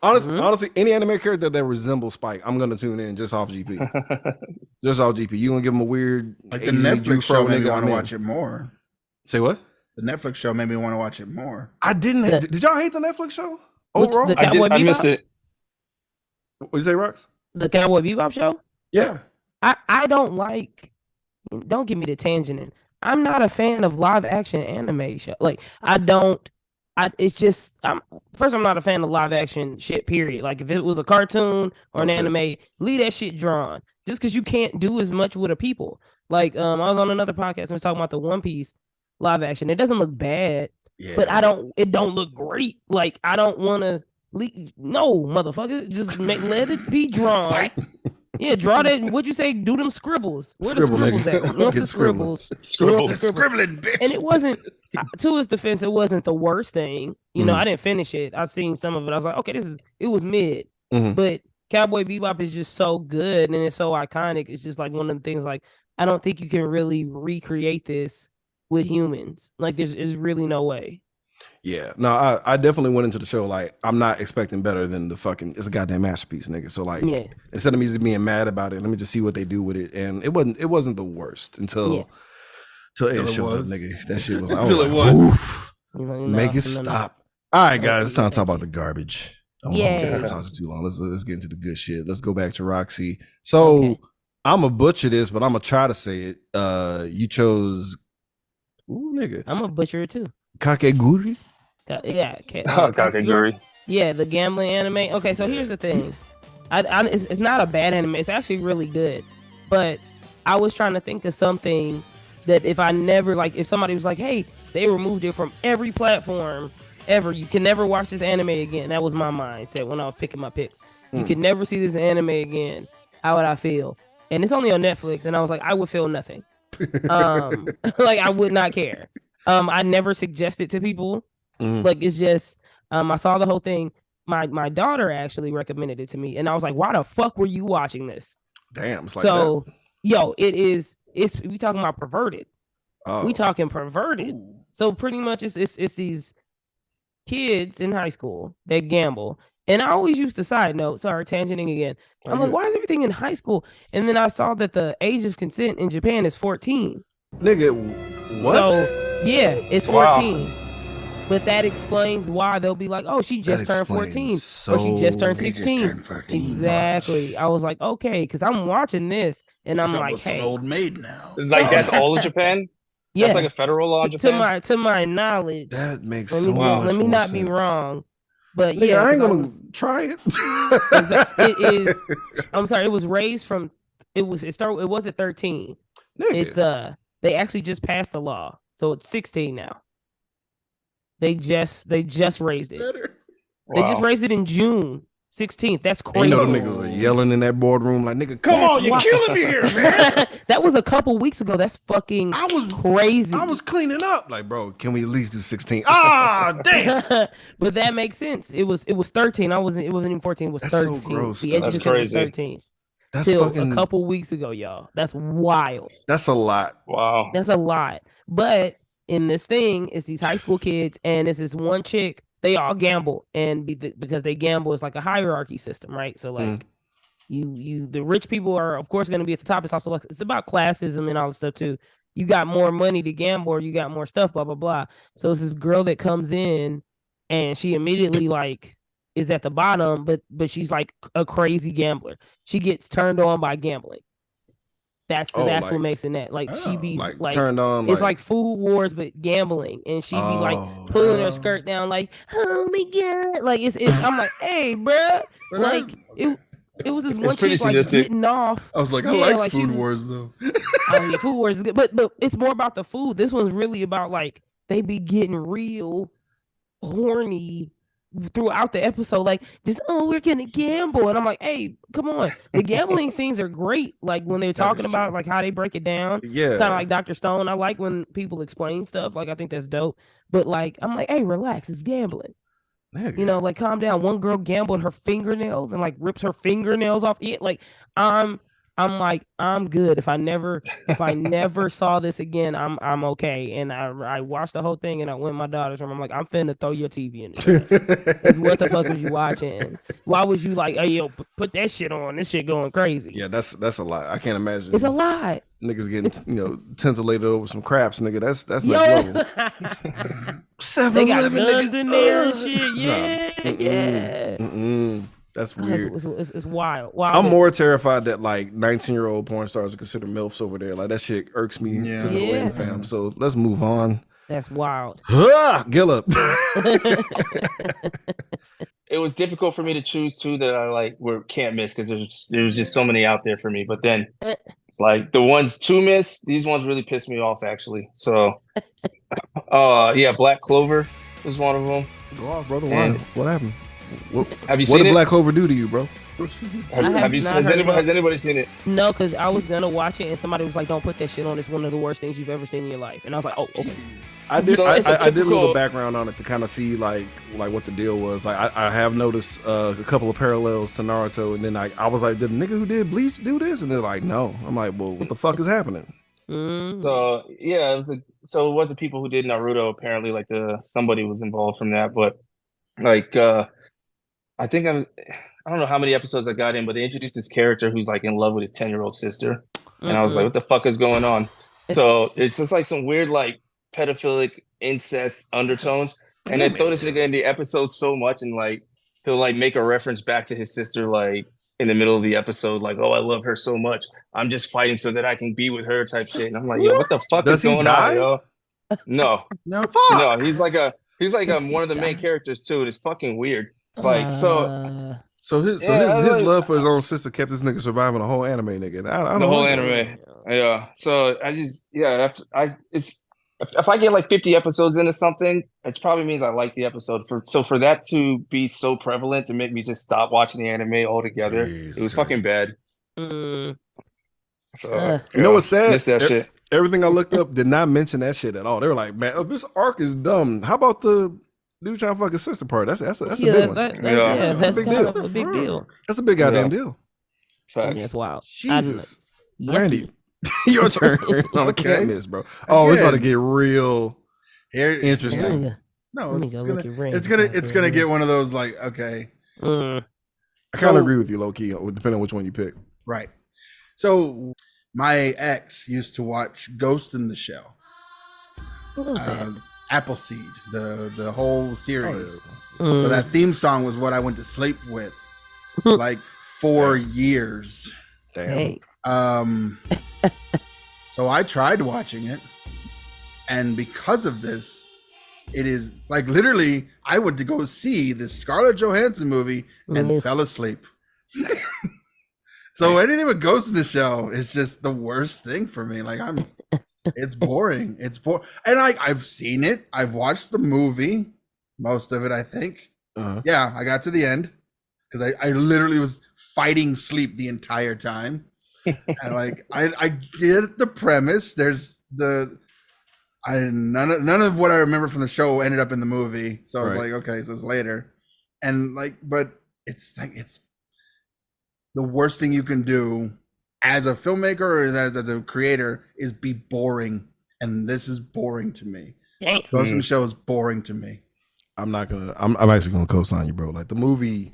Honestly, any anime character that resembles Spike, I'm gonna tune in just off GP. Just off GP. You gonna give him a weird like the Netflix show made me want to watch it more. Say what? The Netflix show made me want to watch it more. I didn't. Did y'all hate the Netflix show overall? I did. I missed it. What you say, Rox? The Cowboy Bebop show? Yeah. I don't like. Don't give me the tangenting. I'm not a fan of live action anime show. Like it's just first I'm not a fan of live action shit, period. Like if it was a cartoon or an anime, leave that shit drawn. Just because you can't do as much with a people. Like I was on another podcast and we was talking about the One Piece live action. It doesn't look bad, but it don't look great. Like I don't want to no motherfucker. Just let it be drawn. Yeah, draw that. What'd you say? Do them scribbles. Where the scribbles at? We want the scribbles. Scribbling, bitch. And it wasn't, to his defense, it wasn't the worst thing. You know, I didn't finish it. I've seen some of it. I was like, okay, it was mid. But Cowboy Bebop is just so good and it's so iconic. It's just like one of the things, like, I don't think you can really recreate this with humans. Like, there's really no way. Yeah, no, I definitely went into the show like I'm not expecting better than it's a goddamn masterpiece, nigga. So like, instead of me just being mad about it, let me just see what they do with it. And it wasn't the worst until it showed up, nigga. That shit was like, until it was. Make it stop. All right, guys, it's time to talk about the garbage. I don't talk too long. Let's get into the good shit. Let's go back to Roxy. So I'm gonna butcher this, but I'm gonna try to say it. You chose, nigga. I'm gonna butcher it too. Kakegurui. Kakegurui. Yeah, the gambling anime. Okay, so here's the thing. It's not a bad anime. It's actually really good. But I was trying to think of something that if somebody was like, hey, they removed it from every platform ever. You can never watch this anime again. That was my mindset when I was picking my picks. You could never see this anime again. How would I feel? And it's only on Netflix. And I was like, I would feel nothing. Like, I would not care. I never suggest it to people. Like, it's just, I saw the whole thing. My daughter actually recommended it to me. And I was like, why the fuck were you watching this? Damn. It's like so, that. Yo, we talking about perverted. We talking perverted. Ooh. So pretty much it's these kids in high school that gamble. And I always used to side note, sorry, tangenting again. I'm like, why is everything in high school? And then I saw that the age of consent in Japan is 14. Nigga, what? So, yeah, it's 14. Wow. But that explains why they'll be like, oh, she just turned 14. Or she just turned 16. Exactly. I was like, okay, because I'm watching this and I'm like, hey. An old maid now. Like, that's all of Japan? Yeah. That's like a federal law in Japan? To my knowledge. That makes so much Let me not be wrong. But yeah, I ain't gonna try it. It is. I'm sorry. It was raised from. It was at 13. Nigga. It's They actually just passed the law, so it's 16 now. They just raised it. They just raised it in June 16th. That's crazy. You know, the niggas were yelling in that boardroom like, "Nigga, come on, you're killing me here, man." That was a couple weeks ago. That's fucking crazy. I was cleaning up, like, bro, can we at least do 16? Ah, damn. But that makes sense. It was 13. It wasn't even 14. It was 13. So gross. The That's crazy. Was 13. That's till fucking. a couple weeks ago, y'all. That's wild. That's a lot. Wow. That's a lot. But in this thing, it's these high school kids, and it's this one chick. They all gamble, and because they gamble, it's like a hierarchy system, right? So like, the rich people are of course going to be at the top. It's also like it's about classism and all this stuff too. You got more money to gamble, or you got more stuff, blah blah blah. So it's this girl that comes in, and she immediately like is at the bottom, but she's like a crazy gambler. She gets turned on by gambling. That's what makes it that. Like she be like turned on. It's like Food Wars but gambling, and she be like pulling her skirt down, like oh my god, like it's I'm like, hey, bro, like it was this one chick like getting off. I was like, I like Food Wars though. I mean, Food Wars is good, but it's more about the food. This one's really about like they be getting real horny throughout the episode, like just we're gonna gamble, and I'm like, hey, come on. The gambling scenes are great, like when they're talking about like how they break it down, kind of like Dr. Stone. I like when people explain stuff, like I think that's dope. But like I'm like, hey, relax, it's gambling. You know, like calm down. One girl gambled her fingernails and like rips her fingernails off it. Like I'm like, I'm good. If I never saw this again, I'm okay. And I watched the whole thing, and I went in my daughter's room. I'm like, I'm finna throw your TV in there. What the fuck was you watching? Why was you like, hey yo, put that shit on? This shit going crazy. Yeah, that's a lot. I can't imagine. It's a lot. Niggas getting titillated over some craps, nigga. That's next level. 7-Eleven niggas in there and shit. Yeah. That's weird. It's wild. I'm more terrified that like 19-year-old porn stars are considered MILFs over there. Like that shit irks me to no end, fam. So let's move on. That's wild. Gilla. It was difficult for me to choose two that I like can't miss because there's just so many out there for me. But then like the ones to miss, these ones really pissed me off actually. So Black Clover was one of them. Go off, brother. Why? What happened? Have you seen it? What did Black Clover do to you, bro? Has anybody seen it? No, because I was gonna watch it and somebody was like, "Don't put that shit on. It's one of the worst things you've ever seen in your life." And I was like, "Oh, okay." I did. I did a little background on it to kind of see like what the deal was. Like I have noticed a couple of parallels to Naruto, and then I was like, "Did the nigga who did Bleach do this?" And they're like, "No." I'm like, "Well, what the fuck is happening?" So yeah, it was the people who did Naruto. Apparently, like somebody was involved from that, but like I think I don't know how many episodes I got in, but they introduced this character who's like in love with his 10-year-old sister. And I was like, what the fuck is going on? So it's just like some weird like pedophilic incest undertones. And they throw this nigga in the episode so much, and like he'll like make a reference back to his sister like in the middle of the episode, like, oh, I love her so much. I'm just fighting so that I can be with her type shit. And I'm like, yo, what the fuck is going on, yo? No. Fuck. No, he's like one of the main characters too. It's fucking weird. It's like So his love for his own sister kept this nigga surviving a whole anime, nigga. The whole anime. Yeah. So if I get like 50 episodes into something, it probably means I like the episode. For that to be so prevalent to make me just stop watching the anime altogether, it was fucking bad. So you know what's sad? Missed that shit. Everything I looked up did not mention that shit at all. They were like, man, this arc is dumb. How about the dude trying to fuck his sister part? That's a big one. That's kind of a big deal. That's a big goddamn deal. Facts. That's wild. Jesus. Randy, your turn on the Katniss, bro. Oh, it's about to get real interesting. No, it's gonna get one of those like, okay. I kind of agree with you, low key, depending on which one you pick. Right. So my ex used to watch Ghost in the Shell. Appleseed, the whole series. So that theme song was what I went to sleep with like 4 years. Damn. Hey. So I tried watching it, and because of this, it is like literally I went to go see this Scarlett Johansson movie and fell asleep. So anything with Ghost in the Shell is just the worst thing for me. Like it's boring. It's boring. And I've seen it. I've watched the movie, most of it, I think. Yeah, I got to the end because I literally was fighting sleep the entire time. And like I get the premise. There's none of what I remember from the show ended up in the movie. So I was like, okay, so it's later. And like, but it's like the worst thing you can do as a filmmaker or as a creator is be boring, and this is boring to me. Ghost in the Shell is boring to me. I'm actually gonna co-sign you, bro. Like the movie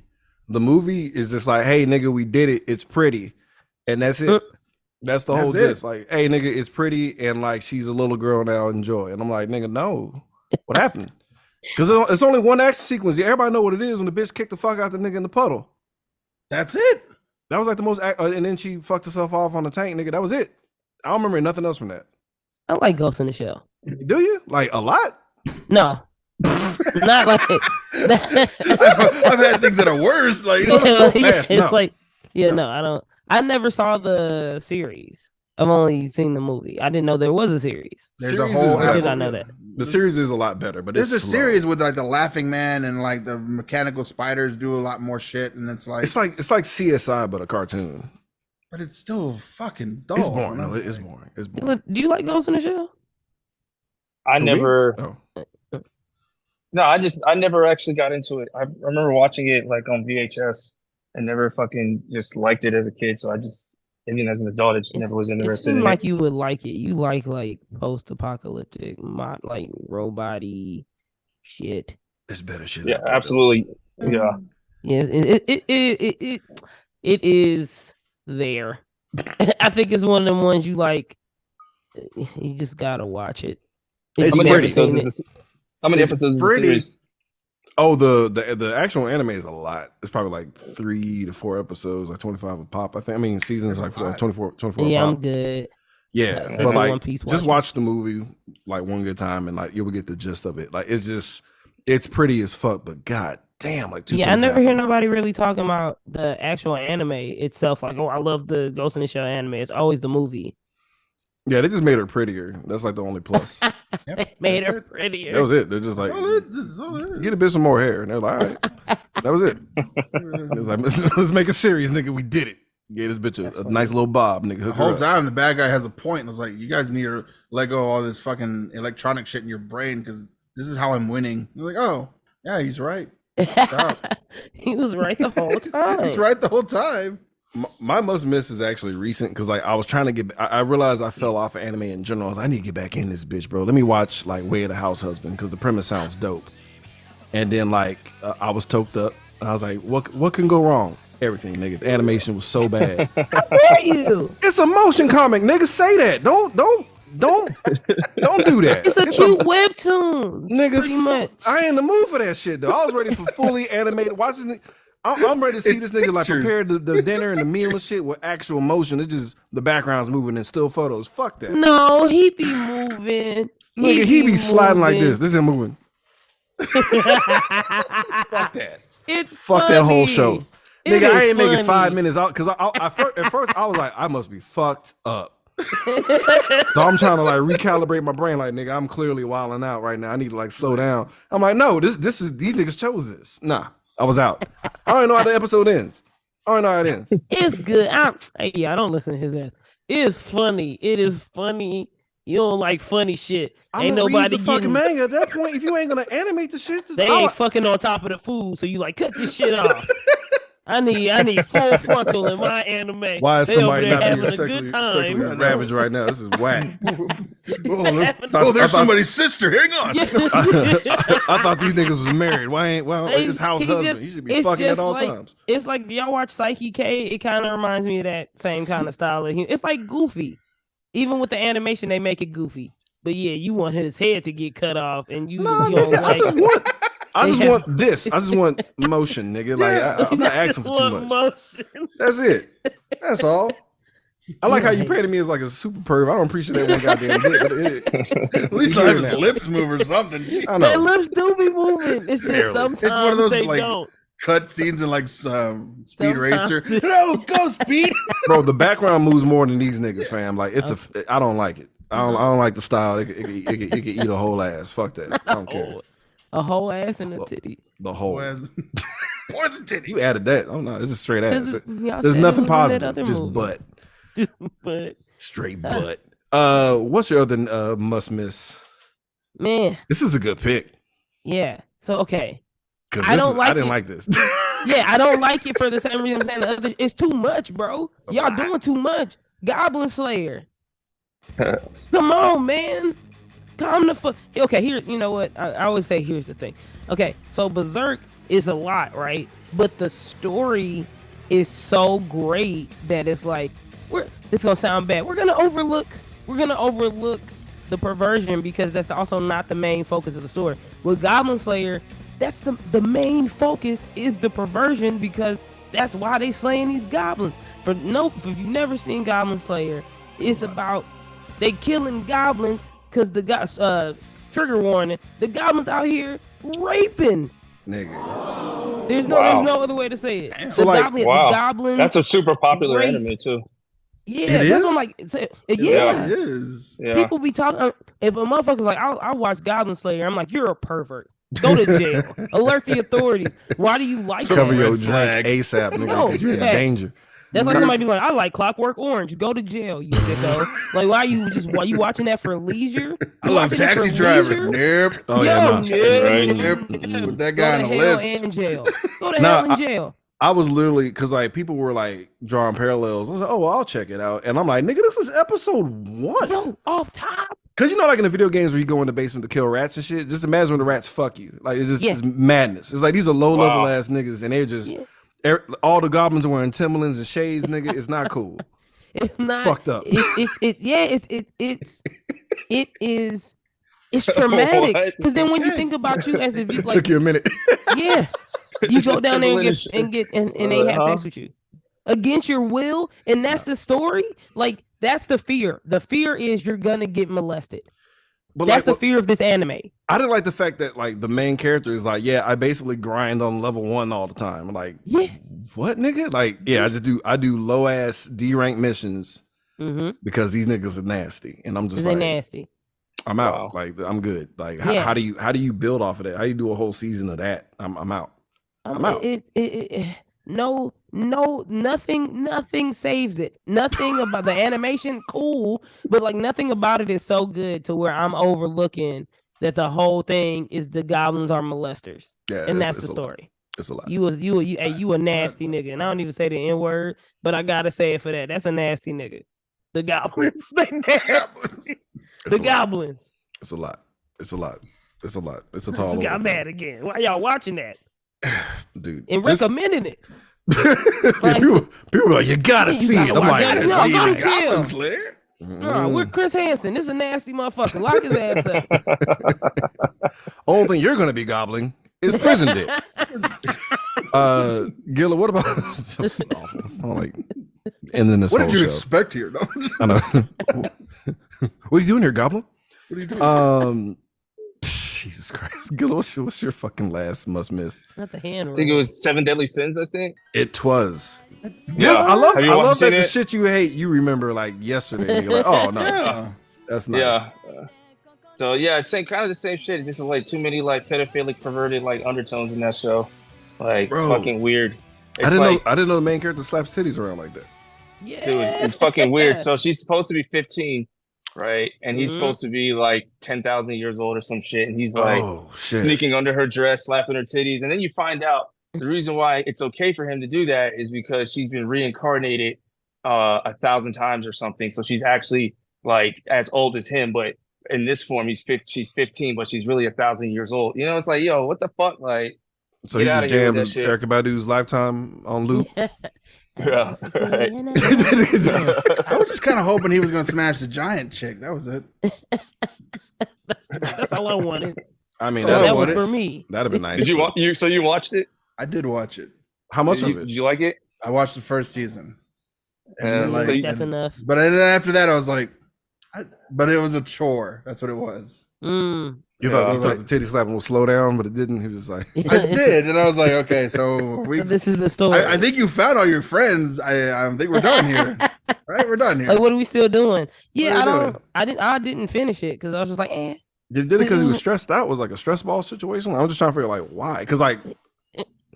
is just like, hey nigga, we did it. It's pretty, and that's it. That's the whole gist. Like, hey nigga, it's pretty, and like she's a little girl now. Enjoy. And I'm like, nigga, no. What happened? Because it's only one action sequence. Everybody know what it is when the bitch kicked the fuck out the nigga in the puddle. That's it. That was like the most. And then she fucked herself off on the tank, nigga. That was it. I don't remember nothing else from that. I like Ghost in the Shell. Do you? Like a lot? No. Not like I've had things that are worse. Like, so fast. It's like, no, I don't. I never saw the series. I've only seen the movie. I didn't know there was a series. There's a whole. I did not know that. The series is a lot better, but there's it's a series with like the Laughing Man and like the mechanical spiders do a lot more shit, and it's like CSI but a cartoon. But it's still fucking dull. It's boring. No, it's boring. It's boring. Do you like Ghost in the Shell? I never. No, I never actually got into it. I remember watching it like on VHS and never fucking just liked it as a kid. So I just, even as an adult, it just never was interested in it. Like you would like it. You like post-apocalyptic, like robot-y shit. It's better shit. Yeah, absolutely. Yeah. Yeah, it is there. I think it's one of them ones you like. You just gotta watch it. How many episodes is the series? Oh, the actual anime is a lot. It's probably like 3 to 4 episodes, like 25 a pop. I think. I mean, seasons like 24 yeah, a I'm pop. good. Yeah, but like just watch the movie like one good time, and like you will get the gist of it. Like it's pretty as fuck, but god damn, like I never hear nobody really talking about the actual anime itself. Like, oh, I love the Ghost in the Shell anime. It's always the movie. Yeah, they just made her prettier. That's like the only plus. They made her prettier. That was it. They're just like, get a bit some more hair. And they're like, all right. That was it. It's like, let's make a series, nigga. We did it. Gave this bitch a nice little bob, nigga. The whole time, the bad guy has a point. And it's like, you guys need to let go of all this fucking electronic shit in your brain because this is how I'm winning. You're like, oh, yeah, he's right. He was right the whole time. He's right the whole time. My must miss is actually recent because like I was trying to get. I realized I fell off of anime in general. I was like, I need to get back in this bitch, bro. Let me watch like Way of the House Husband because the premise sounds dope. And then like I was toked up. And I was like, what can go wrong? Everything, nigga. The animation was so bad. How dare you? It's a motion comic, nigga. Say that. Don't do that. It's a cute webtoon, nigga. Pretty much. I ain't in the mood for that shit though. I was ready for fully animated. Watch this. I'm ready to see this nigga like prepare the dinner and the meal and shit with actual motion. It's just the background's moving and still photos. Fuck that. No, he be moving. Nigga, he be sliding like this. This isn't moving. Fuck that. It's fuck funny. That whole show. Nigga, I ain't funny. making 5 minutes out because at first I was like, I must be fucked up. So I'm trying to like recalibrate my brain. Like, nigga, I'm clearly wilding out right now. I need to like slow down. I'm like, no, this is these niggas chose this. Nah. I was out. I don't know how the episode ends. I don't know how it ends. It's good. I don't listen to his ass. It's funny. It is funny. You don't like funny shit. Ain't nobody read the fucking manga at that point. If you ain't gonna animate the shit, they ain't fucking on top of the food. So you like cut this shit off. I need full frontal in my anime. Why is somebody not being sexually ravaged right now? This is whack. There's somebody's sister. Hang on. I thought these niggas was married. Why his house husband? He should be fucking at all times. It's like, do y'all watch Psyche K? It kind of reminds me of that same kind of style. It's like Goofy. Even with the animation, they make it goofy. But yeah, you want his head to get cut off, and you don't like. I just want this. I just want motion, nigga. Like I'm not asking for too much. Motion. That's it. That's all. I like how you painted me as like a super perv. I don't appreciate that one goddamn bit. At least I have his lips move or something. I know. Their lips do be moving. It's just sometimes it's one of those they like don't. Cut scenes in like Speed Racer. No, go Speed. Bro, the background moves more than these niggas, fam. Like I don't like it. I don't like the style. It could eat a whole ass. Fuck that. I don't care. A whole ass and a titty. The whole ass. Or the titty. You added that. Oh no, it's a straight ass. There's nothing positive. Just movie. Butt. Just butt. Straight butt. What's your other must miss? Man. This is a good pick. Yeah. So okay. I didn't like this. Yeah, I don't like it for the same reason I'm saying it's too much, bro. Y'all doing too much. Goblin Slayer. Come on, man. Calm the fuck. Okay, here, you know what? I always say here's the thing. Okay, so Berserk is a lot, right? But the story is so great that it's like it's gonna sound bad. We're gonna overlook the perversion because that's also not the main focus of the story. With Goblin Slayer, that's the main focus is the perversion because that's why they slaying these goblins. If you've never seen Goblin Slayer, it's about they killing goblins because trigger warning, the goblins out here raping. Nigga. There's no other way to say it. Damn. So, like, the goblins. That's a super popular rape. anime too. Yeah, It that's is? what I'm like. It Yeah. is. Yeah. People be talking. If a motherfucker's like, I watch Goblin Slayer, I'm like, you're a pervert. Go to jail. Alert the authorities. Why do you like Cover that? your Red flag. drink ASAP, nigga, No, because you're in facts. danger. That's like somebody be like, I like Clockwork Orange. Go to jail, you sicko. Like, why you watching that for leisure? I You love watching it Taxi for Driver. leisure? Nope. Oh, Yo, yeah, nah. Yep. Put that guy Go on to the hell list. and jail. Go to Nah, hell and jail. I was literally because like people were like drawing parallels. I was like, oh, well, I'll check it out, and I'm like, nigga, this is episode 1. Yo, off top. Because you know, like in the video games where you go in the basement to kill rats and shit. Just imagine when the rats fuck you. Like it's just Yeah. it's madness. It's like these are low level Wow. ass niggas, and they're just Yeah. all the goblins are wearing Timberlands and shades, nigga. It's not cool. It's not Fucked up. It's traumatic. What? Because then when you think about you as if you It like took you a minute. yeah. You go down there and Timberland and they have sex with you against your will, and that's the story. Like that's the fear. The fear is you're gonna get molested. But That's like, the fear of this anime. I didn't like the fact that like the main character is like, yeah, I basically grind on level 1 all the time. I'm like, Yeah. what, nigga? Like, yeah, I do low ass D rank missions Mm-hmm. because these niggas are nasty, and I'm just They like, nasty. I'm out. Wow. Like, I'm good. Like, Yeah. how do you build off of that? How do you do a whole season of that? I'm out. I'm out. Nothing saves it. Nothing about the animation, cool, but like nothing about it is so good to where I'm overlooking that the whole thing is the goblins are molesters, Yeah, and that's it's the a lot. story. It's a lot. You a nasty nigga, and I don't even say the N word, but I gotta say it for that. That's a nasty nigga. The goblins, they nasty. The goblins. It's a lot. It's a lot. It's a lot. It's a I tall just order. got mad again. Why y'all watching that Dude. and just- recommending it? people are like, you gotta You see gotta it. I'm watch like, that. "Let's No, see go it." to jail. Goblin Slayer? No, we're Chris Hansen. This is a nasty motherfucker. Lock his ass up. Only thing you're gonna be gobbling is prison dick. Gilla, what about this is awful. I'm like ending this What whole did you show. expect here? No. I know. What are you doing here, Goblin? What are you doing? Jesus Christ. Gilla, what's your fucking last must miss? Not the hand. I think it was 7 Deadly Sins. I think. It was. Yeah. I love Have you that seen the it? shit you hate you remember like yesterday. You're like, oh no, Yeah. that's nice. Yeah. So yeah, it's kind of the same shit. It's just like too many like pedophilic, perverted like undertones in that show. Like Bro. it's fucking weird. It's I like, didn't know the main character slaps titties around like that. Yeah. dude, it's fucking weird. So she's supposed to be 15, right? And he's Mhm. supposed to be like 10,000 years old or some shit. And he's like Oh shit. sneaking under her dress, slapping her titties. And then you find out the reason why it's okay for him to do that is because she's been reincarnated 1,000 times or something. So she's actually like as old as him, but in this form, she's 15, but she's really 1,000 years old. You know, it's like, yo, what the fuck? Like, So Get he outta just here with that jams shit. Erykah Badu's Lifetime on loop. yeah, right. I was just kind of hoping he was going to smash the giant chick. That was it. That's all I wanted. I mean, Oh, that, That what was is- for me. that'd have been nice. Did you want you? So you watched it? I did watch it. How much Did of you, it? did you like it? I watched the first season. And then, So like, you- That's enough. but then after that, I was like, but it was a chore. That's what it was. Mm. You thought, Yeah. the titty slapping would slow down, but it didn't. He was just like, I did, and I was like, okay, so we. So this is the story. I think you found all your friends. I think we're done here. Right, we're done here. Like, what are we still doing? Yeah, What are we I didn't finish it because I was just like, eh. did it because he was stressed out? Was like a stress ball situation? I'm just trying to figure like why. Because like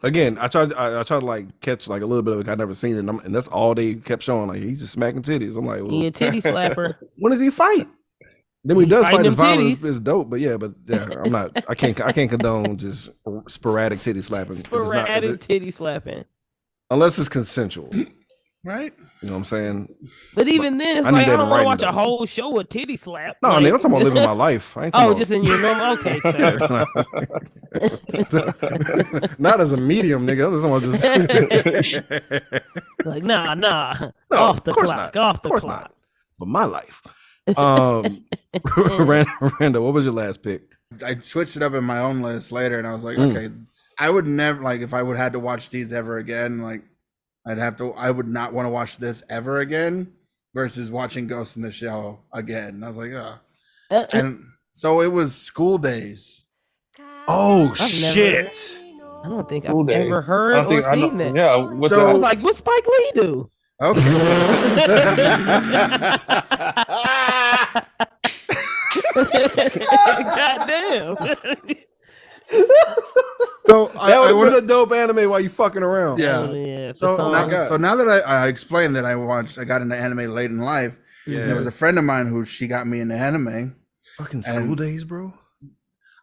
again, I tried to like catch like a little bit of it. I'd never seen it, and that's all they kept showing. Like he's just smacking titties. I'm like, well, He a titty slapper. when does he fight? Then when he does fighting fight, his them violence titties. is dope. But yeah, I'm not. I can't condone just sporadic titty slapping. If it's not- if Sporadic it- titty slapping. unless it's consensual. You Right? know what I'm saying? But even then, it's I need like I that don't in want to writing, watch a though. whole show of titty slap. No, like, nigga, I'm talking about living my life. I ain't talking Oh, about, just in your normal. Okay, sir. not as a medium, nigga. I'm just Like, nah. No, Off the of course clock. not. Off Of the course clock. not. But my life. Randall, what was your last pick? I switched it up in my own list later, and I was like, okay, I would never like if I would had to watch these ever again. Like, I would not want to watch this ever again versus watching Ghost in the Shell again. And I was like, and so it was School Days. Oh I've shit! I don't think Cool I've days. ever I heard don't or think- I don't- seen that. Yeah, what's So- I was that? like, what Spike Lee do? Okay. Goddamn. So That I would would have been a dope anime while you fucking around. Yeah. Oh, yeah. So So, now that I explained that I got into anime late in life, Yeah. and there was a friend of mine who she got me into anime. Fucking School And- Days, bro.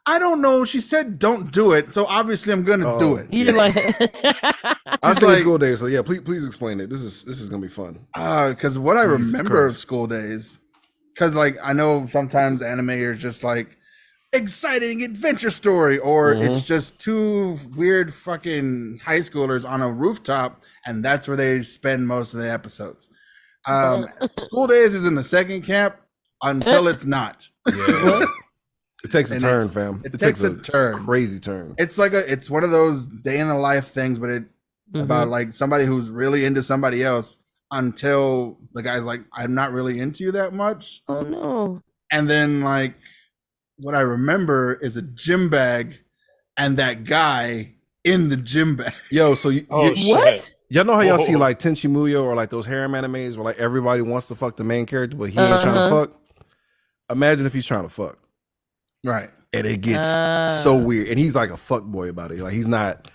I don't know. She said don't do it, so obviously I'm gonna do it. you like, I It's say like- School Days, so yeah, please explain it. This is gonna be fun. Because what I Jesus remember of Christ. School Days, because like I know sometimes anime is just like exciting adventure story, or it's just two weird fucking high schoolers on a rooftop, and that's where they spend most of the episodes. School Days is in the second camp until it's not. Yeah. It takes a And turn, fam. it takes a turn. Crazy turn. It's like it's one of those day in the life things, but it about like somebody who's really into somebody else until the guy's like, I'm not really into you that much. oh no. And then like what I remember is a gym bag and that guy in the gym bag. Yo, so you, Oh, you- shit. What? y'all know how y'all see Whoa. like Tenchi Muyo or like those harem animes where like everybody wants to fuck the main character, but he ain't trying to fuck? Imagine if he's trying to fuck. Right. And it gets so weird. And he's like a fuck boy about it. Like he's not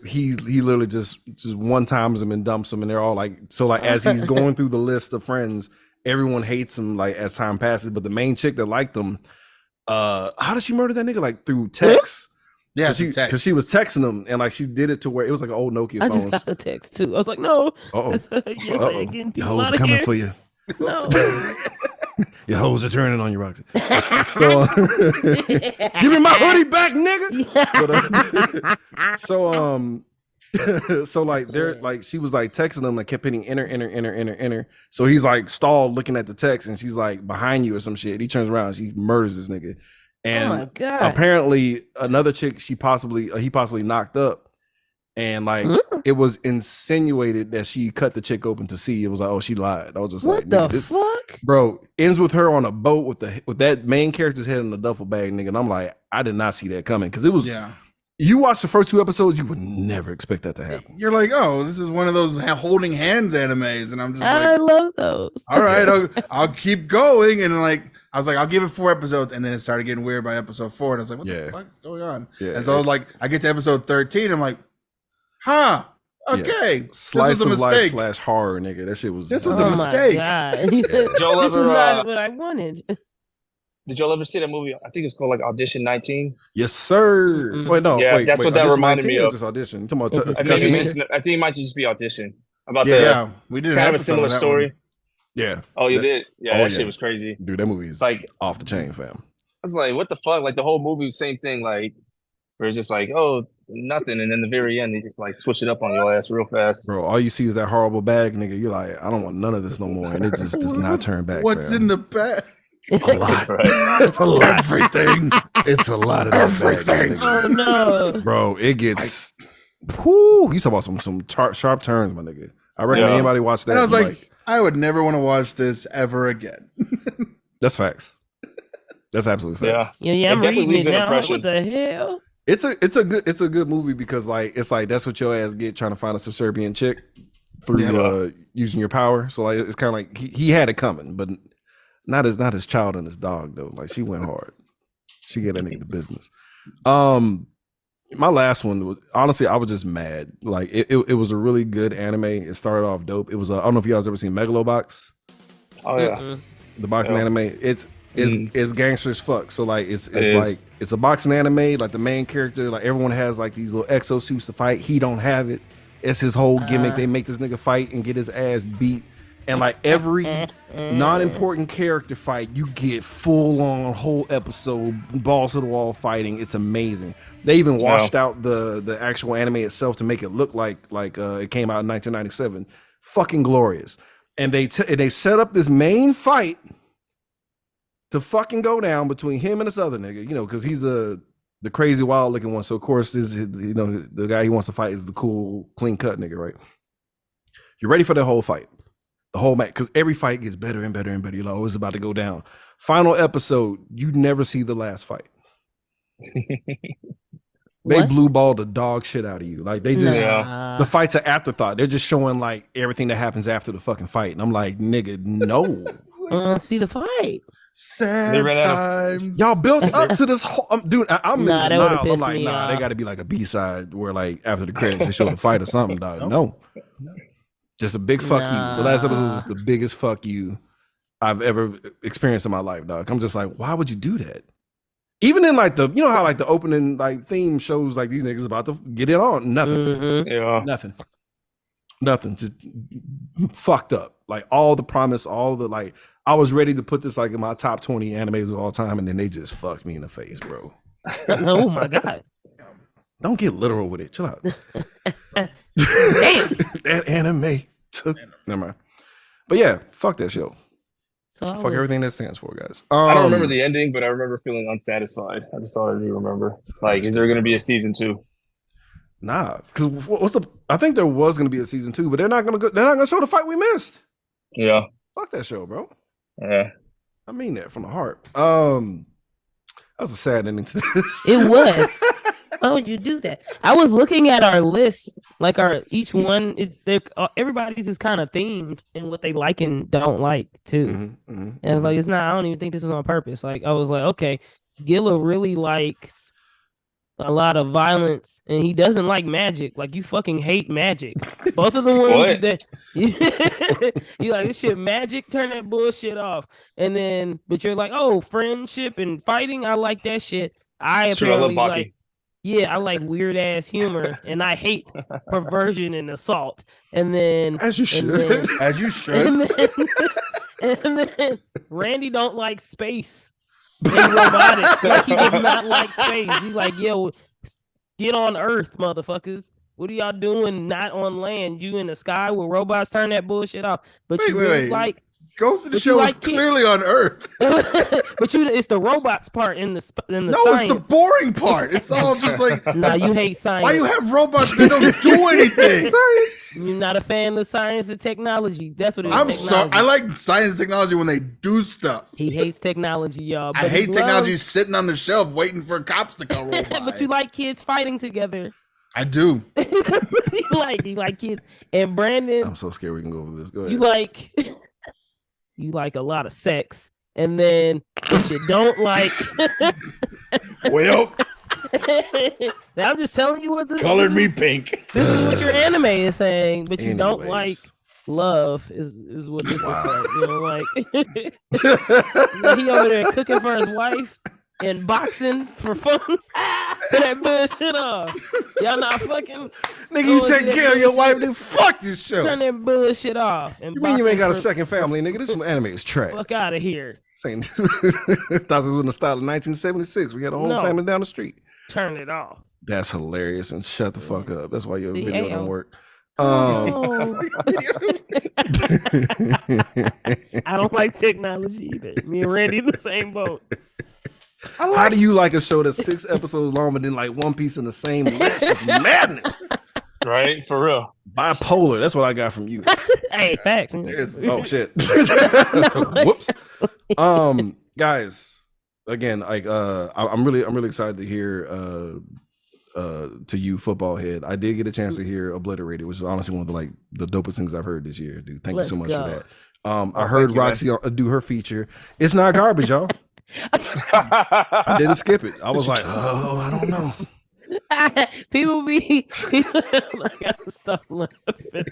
he literally just one times him and dumps him, and they're all like, so like as he's going through the list of friends, everyone hates him like as time passes. But the main chick that liked him, how did she murder that nigga? Like through text? Yeah, Because she was texting him, and like she did it to where it was like an old Nokia I phone. just got a text too. I was like, no. Uh-oh. I said, yes, I ain't getting Your people hoes out are of coming here. for you. No. Your hoes are turning on you, Roxy. So give me my hoodie back, nigga. But, so like they're like she was like texting him, like kept hitting enter. So he's like stalled looking at the text, and she's like behind you or some shit. He turns around, she murders this nigga. And Oh my God. apparently another chick he possibly knocked up. And like it was insinuated that she cut the chick open to see. It was like, oh, she lied. I was just What like, the nigga, this- fuck? bro, ends with her on a boat with that main character's head in the duffel bag, nigga. And I'm like, I did not see that coming, because it was. Yeah. You watch the first two episodes, you would never expect that to happen. You're like, oh, this is one of those holding hands animes, and I'm just I like, love those. all right, I'll keep going, and like I was like, I'll give it 4 episodes, and then it started getting weird by episode 4, and I was like, what the fuck is going on? Yeah. And so like I get to episode 13, I'm like, huh, okay, Slice this was a of life mistake. slash horror, nigga. That shit was. This was Oh a my mistake. God. Y'all This was ever, not what I wanted. did y'all ever see that movie? I think it's called like Audition 19. Yes, sir. Mm-mm. Wait, no, Yeah, wait, that's wait, what that Audition reminded 19 me or of. Just audition. You talking about It's a I think, Audition. I think it might just be Audition about Yeah. the Yeah, we did an kind of a episode similar of that story. one. Yeah. Oh, you That- did? Yeah, oh, that yeah. shit was crazy. Dude, that movie is Like, off the chain, fam. I was like, what the fuck? Like the whole movie, same thing. Like, where it's just like, oh, nothing, and then the very end, they just like switch it up on your ass real fast. Bro, all you see is that horrible bag, nigga. You're like, I don't want none of this no more. And it just does not turn back. What's fam. in the bag? A lot. Right. It's a lot. Everything. It's a lot of that Everything. bag, nigga. Oh no. Bro, it gets. Whoo, you talk about some sharp turns, my nigga. I recommend Yeah. anybody watch that. And I was and like, I would never want to watch this ever again. that's facts. That's absolutely facts. Yeah. Yeah, It I'm definitely reading it leaves an now. impression. What the hell? It's a good movie because like it's like that's what your ass get trying to find a subservient chick through Yeah. using your power. So like it's kind of like he had it coming, but not his child and his dog though. Like she went hard. She gave that nigga the business. My last one was honestly I was just mad. Like it was a really good anime. It started off dope. It was I don't know if you guys ever seen Megalobox, Oh yeah. Mm-mm. the boxing Yeah. anime. It's is gangster as fuck. So like it's It like is. it's a boxing anime. Like the main character, like everyone has like these little exosuits to fight. He don't have it. It's his whole gimmick. They make this nigga fight and get his ass beat. And like every non-important character fight, you get full on whole episode, balls to the wall fighting. It's amazing. They even washed out the actual anime itself to make it look like it came out in 1997. Fucking glorious. And they set up this main fight to fucking go down between him and this other nigga, you know, because he's the crazy wild looking one. So of course, the guy he wants to fight is the cool, clean cut nigga, right? You're ready for the whole fight. The whole match, because every fight gets better and better and better. You're like, oh, it's about to go down. Final episode, you never see the last fight. They blue balled the dog shit out of you. Like they just the fight's an afterthought. They're just showing like everything that happens after the fucking fight. And I'm like, nigga, no. I want to see the fight. Sad times. Y'all built up to this whole dude. I'm in denial. I'm like, me they gotta be like a B-side where like after the credits they show the fight or something, dog. No. Just a big fuck you. The last episode was just the biggest fuck you I've ever experienced in my life, dog. I'm just like, why would you do that? Even in like the, you know how like the opening like theme shows like these niggas about to get it on. Nothing. Yeah. Nothing. Just fucked up. Like all the promise, all the like, I was ready to put this like in my top 20 animes of all time, and then they just fucked me in the face, bro. Oh my God. Don't get literal with it. Chill out. Damn. That anime took. Never mind. But yeah, fuck that show. So Fuck everything that stands for, guys. I don't remember the ending, but I remember feeling unsatisfied. I just thought I do remember. Like, is there going to be a season 2? Nah, because I think there was going to be a season 2, but they're not going to show the fight we missed. Yeah. Fuck that show, bro. Yeah. I mean that from the heart. That was a sad ending to this. It was. Why would you do that? I was looking at our list, like each one. Everybody's is kind of themed in what they like and don't like too. And it's like it's not. I don't even think this was on purpose. Like I was like, okay, Guilla really likes a lot of violence, and he doesn't like magic. Like you fucking hate magic. Both of the ones that you like this shit magic. Turn that bullshit off. And then, but you're like, oh, friendship and fighting. I like that shit. I apparently like. Yeah, I like weird ass humor, and I hate perversion and assault. And then, as you should, And then Randy don't like space and robotics. Like he does not like space. He's like, yo, get on Earth, motherfuckers. What are y'all doing? Not on land. You in the sky where robots turn that bullshit off. But wait. Like. Ghost of the Show is clearly on Earth. But it's the robots part in the No, science. it's the boring part. It's all just like nah, you hate science. Why you have robots that don't do anything? You're not a fan of science and technology. That's what it is. I'm sorry. I like science and technology when they do stuff. He hates technology, y'all. But I hate technology sitting on the shelf waiting for cops to come roll by. But you like kids fighting together. I do. you like kids. And Brandon, I'm so scared we can go over this. Go ahead. You like a lot of sex, and then what you don't like. Well, now I'm just telling you what this colored me pink. This is what your anime is saying, but you don't like love is what this looks like. You know, like he over there cooking for his wife and boxing for fun. That bullshit off. Y'all not fucking. Nigga, you take care of your wife, then fuck this show. Turn that bullshit off. And you mean you ain't got a second family, nigga? This anime is trash. Fuck out of here. Same. Thought this was in the style of 1976. We had a whole family down the street. Turn it off. That's hilarious. And shut the fuck up. That's why your video don't work. I don't like technology either. Me and Randy in the same boat. How do you like a show that's 6 episodes long, but then like One Piece in the same list? It's madness. Right? For real. Bipolar. That's what I got from you. Hey, facts. Oh shit. Whoops. Guys, again, like I'm really excited to hear to you, football head. I did get a chance to hear Obliterated, which is honestly one of the dopest things I've heard this year, dude. Thank you so much for that. I heard Roxy do her feature. It's not garbage, y'all. I didn't skip it. I was like, oh, I don't know. People I gotta stop laughing.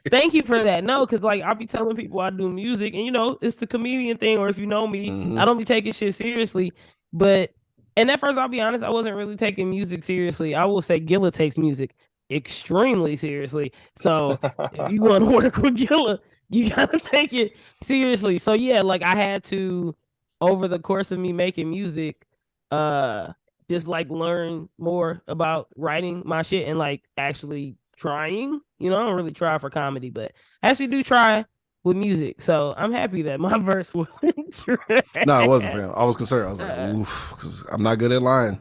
Thank you for that. No, because like I'll be telling people I do music, and it's the comedian thing, or if you know me, I don't be taking shit seriously. But and at first, I'll be honest, I wasn't really taking music seriously. I will say Guilla takes music extremely seriously. So if you want to work with Guilla, you gotta take it seriously. So yeah, like I had to over the course of me making music, just like learn more about writing my shit and like actually trying. I don't really try for comedy, but I actually do try with music. So I'm happy that my verse wasn't trash. No, it wasn't, fam. I was concerned. I was like, oof, because I'm not good at lying.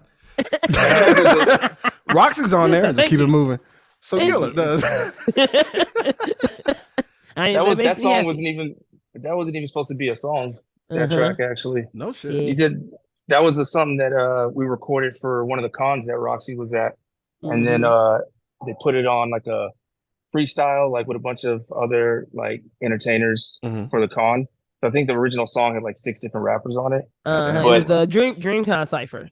Roxy's on there. Just keep it moving. So Guilla does. That song wasn't even supposed to be a song. That track actually. No shit. He did. That was something that we recorded for one of the cons that Roxy was at, and then they put it on like a freestyle, like with a bunch of other like entertainers for the con. So I think the original song had like 6 different rappers on it. It was the DreamCon Cypher.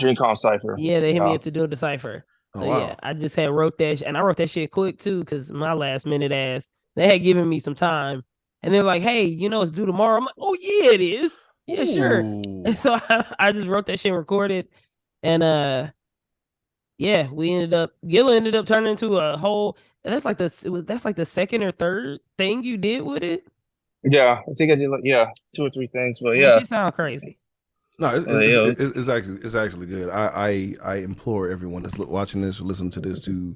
DreamCon Cypher. Yeah, they hit me up to do the Cypher. So wow. yeah, I just had wrote that, and I wrote that shit quick too, because my last minute ass, they had given me some time, and they're like, "Hey, it's due tomorrow." I'm like, "Oh yeah, it is. Yeah, sure." And so I just wrote that shit, recorded, and yeah, Guilla ended up turning into a whole. And that's like the second or third thing you did with it. Yeah, I think I did 2 or 3 things, but She sound crazy. No, it's actually good. I implore everyone that's watching this or listening to this to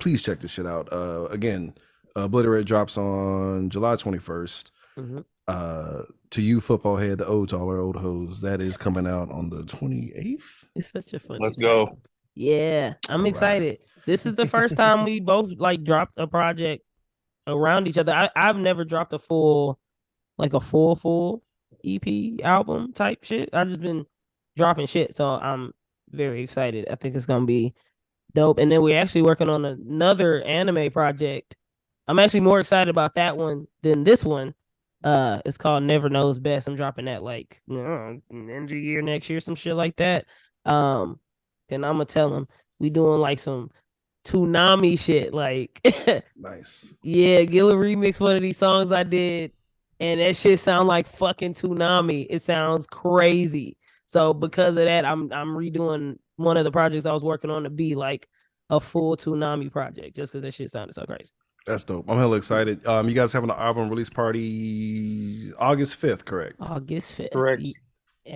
please check this shit out. Again, Obliterated drops on July 21st. To you, football head, the ode to all our old hoes, that is coming out on the 28th. It's such a fun. Let's go. Yeah, I'm excited. This is the first time we both like dropped a project around each other. I've never dropped a full EP album type shit. I've just been dropping shit, so I'm very excited. I think it's gonna be dope. And then we're actually working on another anime project. I'm actually more excited about that one than this one. It's called Never Knows Best. I'm dropping that like end of the year next year, some shit like that. And I'm gonna tell them we doing like some Toonami shit, like nice. Yeah, Guilla remixed one of these songs I did, and that shit sound like fucking Toonami. It sounds crazy. So because of that, I'm redoing one of the projects I was working on to be like a full Toonami project, just because that shit sounded so crazy. That's dope. I'm hella excited. You guys having an album release party August 5th, correct? August 5th. Correct.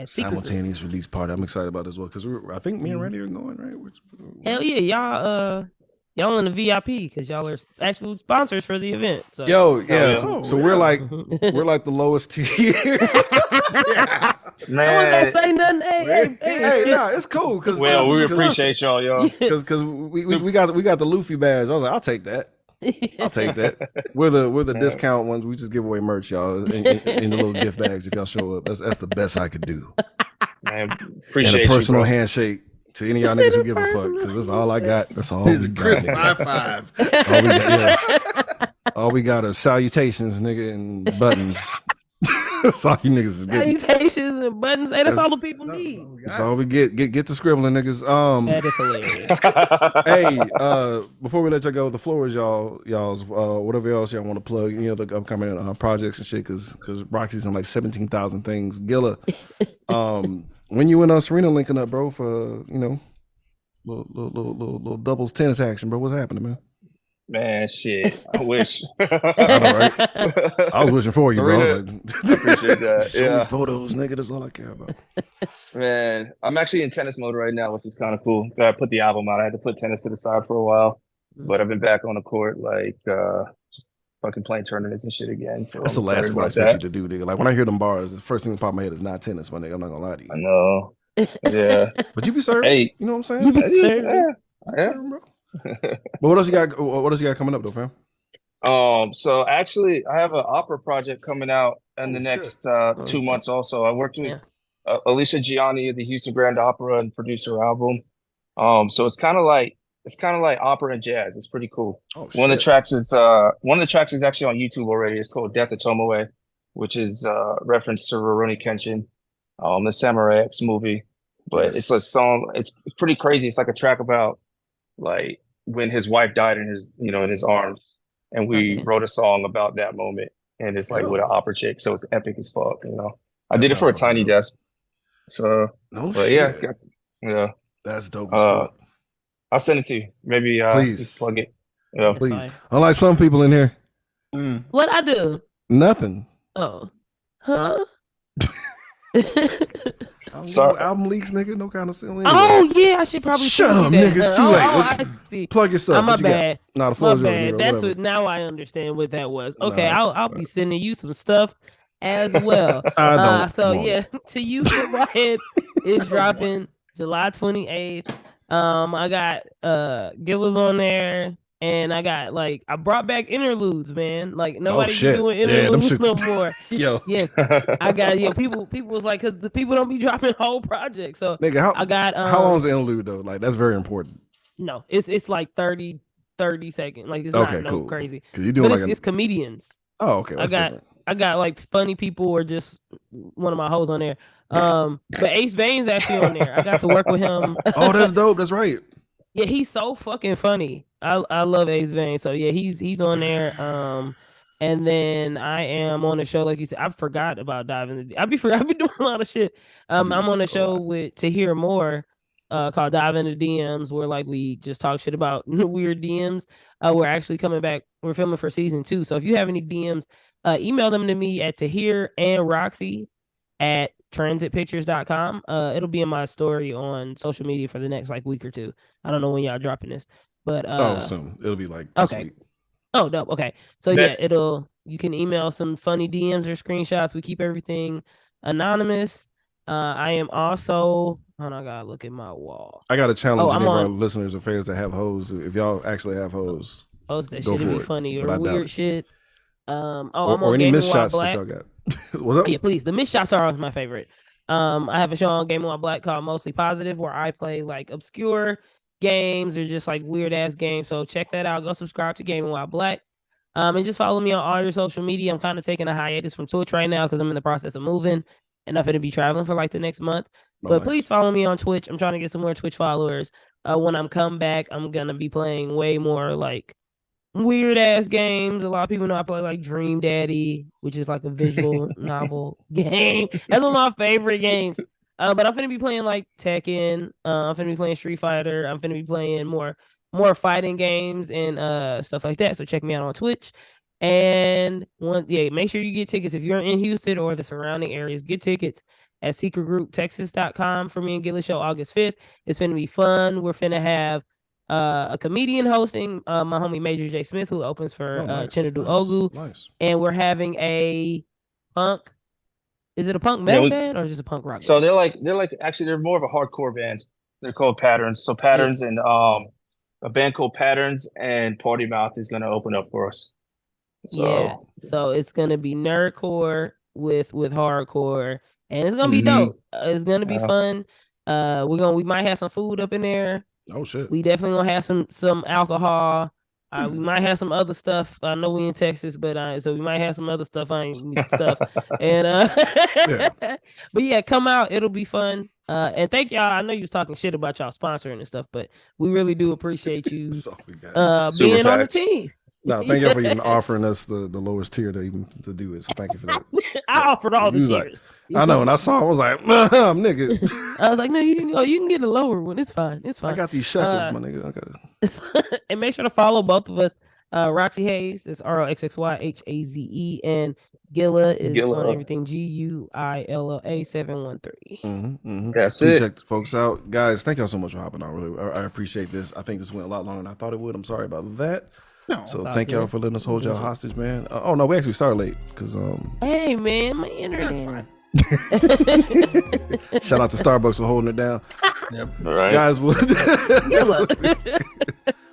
Simultaneous release party. I'm excited about this as well because I think me and Randy are going, right? Hell yeah, y'all in the VIP because y'all are actual sponsors for the event. So. So we're like the lowest tier. Man, I wasn't gonna say nothing. Hey, no, it's cool because we appreciate y'all. Because we got the Luffy badge. I was like, I'll take that. We're the discount ones. We just give away merch, y'all, in the little gift bags if y'all show up. That's the best I could do. Man, appreciate and a personal you, handshake to any of y'all niggas who give a fuck, because that's all I got. That's all we got. High five. All we got are salutations, nigga, and buttons. That's all you niggas is getting. Salutations and buttons. Hey, that's all the people need. That's all we get. Get to scribbling, niggas. That is hilarious. Hey, before we let y'all go, the floor is y'all's. Whatever else y'all want to plug, the upcoming projects and shit, because Roxy's on like 17,000 things. Guilla, when you and Serena linking up, bro, for little doubles tennis action, bro. What's happening, man? Man, shit. I wish. I know, right? I was wishing for you, bro. I was like, appreciate that. Show me photos, nigga. That's all I care about. Man, I'm actually in tennis mode right now, which is kind of cool. I put the album out. I had to put tennis to the side for a while, but I've been back on the court, like just fucking playing tournaments and shit again. So that's the last one I expect you to do, nigga. Like when I hear them bars, the first thing that pop in my head is not tennis, my nigga. I'm not gonna lie to you. I know. Yeah. But you be serving. Hey, you know what I'm saying? You be serving. Yeah. Bro. But what else you got? What else you got coming up, though, fam? So actually, I have an opera project coming out in the next 2 months. Also, I worked with Alicia Gianni of the Houston Grand Opera and produced her album. So it's kind of like opera and jazz. It's pretty cool. One of the tracks is actually on YouTube already. It's called Death of Tomoe, which is reference to Rurouni Kenshin, the Samurai X movie. But it's a song. It's pretty crazy. It's like a track about like when his wife died in his in his arms, and we wrote a song about that moment, and it's like with an opera chick, so it's epic as fuck. I did it for a tiny desk. So, but yeah, that's dope as fuck. I'll send it to you. Maybe please plug it. Please. Unlike some people in here. What I do? Nothing. Oh, huh? No album leaks, nigga. No kind of silly. Oh yeah, I should probably shut up, nigga. It's too late. I see. Plug yourself. My bad. Nah, the floor is yours. Bad. That's what. Now I understand what that was. Okay, I'll be sending you some stuff as well. To You Fit Right is dropping July 28th. I got Gilla's on there. And I got I brought back interludes, man. Like nobody's doing interludes no more. I got people was like, because the people don't be dropping whole projects. So nigga, how long is the interlude though? Like that's very important. No, it's like 30 seconds. Like it's not cool. Crazy. You doing it's comedians. Oh, okay. I got like funny people or just one of my hoes on there. But Ace Vane's actually on there. I got to work with him. Oh, that's dope. That's right. Yeah, he's so fucking funny. I love Ace Vane. So yeah, he's on there. And then I am on a show, like you said. I forgot about diving. I've been doing a lot of shit. I'm on a show with To Hear More, called Dive Into DMs, where we just talk shit about weird DMs. We're actually coming back. We're filming for season 2. So if you have any DMs, email them to me at Tahir and Roxxy at transitpictures.com. It'll be in my story on social media for the next week or two. I don't know when y'all dropping this, but soon. It'll be this week. Oh, dope. Okay. So you can email some funny DMs or screenshots. We keep everything anonymous. I am also I gotta look at my wall. I got to challenge any of our listeners and fans that have hoes. If y'all actually have hoes, that shit be funny or weird shit. I'm or on any Gaming missed While shots Black. that y'all got. What's up? Yeah, please. The missed shots are always my favorite. I have a show on Gaming While Black called Mostly Positive, where I play obscure games or just weird ass games. So check that out. Go subscribe to Gaming While Black. And just follow me on all your social media. I'm kind of taking a hiatus from Twitch right now because I'm in the process of moving and I'm going to be traveling for the next month. But please follow me on Twitch. I'm trying to get some more Twitch followers. When I'm come back, I'm going to be playing way more weird ass games. A lot of people know I play Dream Daddy, which is a visual novel game. That's one of my favorite games. But I'm gonna be playing Tekken. I'm gonna be playing Street Fighter. I'm gonna be playing more fighting games and stuff like that. So check me out on Twitch. And make sure you get tickets if you're in Houston or the surrounding areas. Get tickets at secretgrouptexas.com for me and Guilla show August 5th. It's gonna be fun. We're finna have a comedian hosting, my homie Major J. Smith, who opens for Chinadu Ogu. Nice. And we're having a punk. Is it a punk metal band or just a punk rock band? So they're more of a hardcore band. They're called Patterns. So Patterns and a band called Patterns and Party Mouth is gonna open up for us. So it's gonna be nerdcore with hardcore, and it's gonna be dope. It's gonna be fun. We might have some food up in there. Oh shit! We definitely gonna have some alcohol. We might have some other stuff. I know we in Texas, but so we might have some other stuff. Stuff. And but yeah, come out. It'll be fun. And thank y'all. I know you was talking shit about y'all sponsoring and stuff, but we really do appreciate you being on the team. No, thank y'all for even offering us the lowest tier to do it. So thank you for that. I offered all the tiers. I know, and I saw. I was like, nigga. I was like, no, you can get a lower one. It's fine. I got these shuttles, my nigga. Okay. And make sure to follow both of us. Roxxy Haze is ROXXYHAZE, and Guilla is on everything GUILLA 713. That's it. Check the folks out, guys. Thank y'all so much for hopping on. Really, I appreciate this. I think this went a lot longer than I thought it would. I'm sorry about that. No, so thank y'all for letting us hold y'all hostage, man. Oh no, we actually started late because Hey man, my internet. Shout out to Starbucks for holding it down. Yep. All right, guys.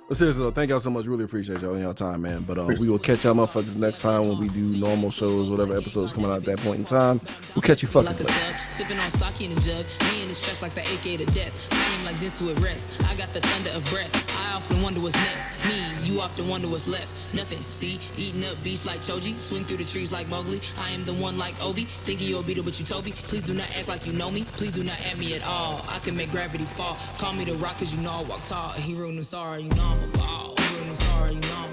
But seriously though, thank y'all so much. Really appreciate y'all and y'all time, man. But we will catch y'all motherfuckers next time when we do normal shows, whatever episodes coming out at that point in time. We'll catch you fuckers later. Sipping on sake in a jug, me in this trash like the AK to death. I am like Zinsu at rest. I got the thunder of breath. I often wonder what's next. Me, you often wonder what's left. Nothing, see, eating up beasts like Choji, swing through the trees like Mowgli. I am the one like Obi, thinking you're a beater but you Toby. Please do not act like you know me, please do not at me at all. I can make gravity fall, call me the rock cause you know I walk tall. A hero Nusara, you know I'm a ball. Hero Nusara, you know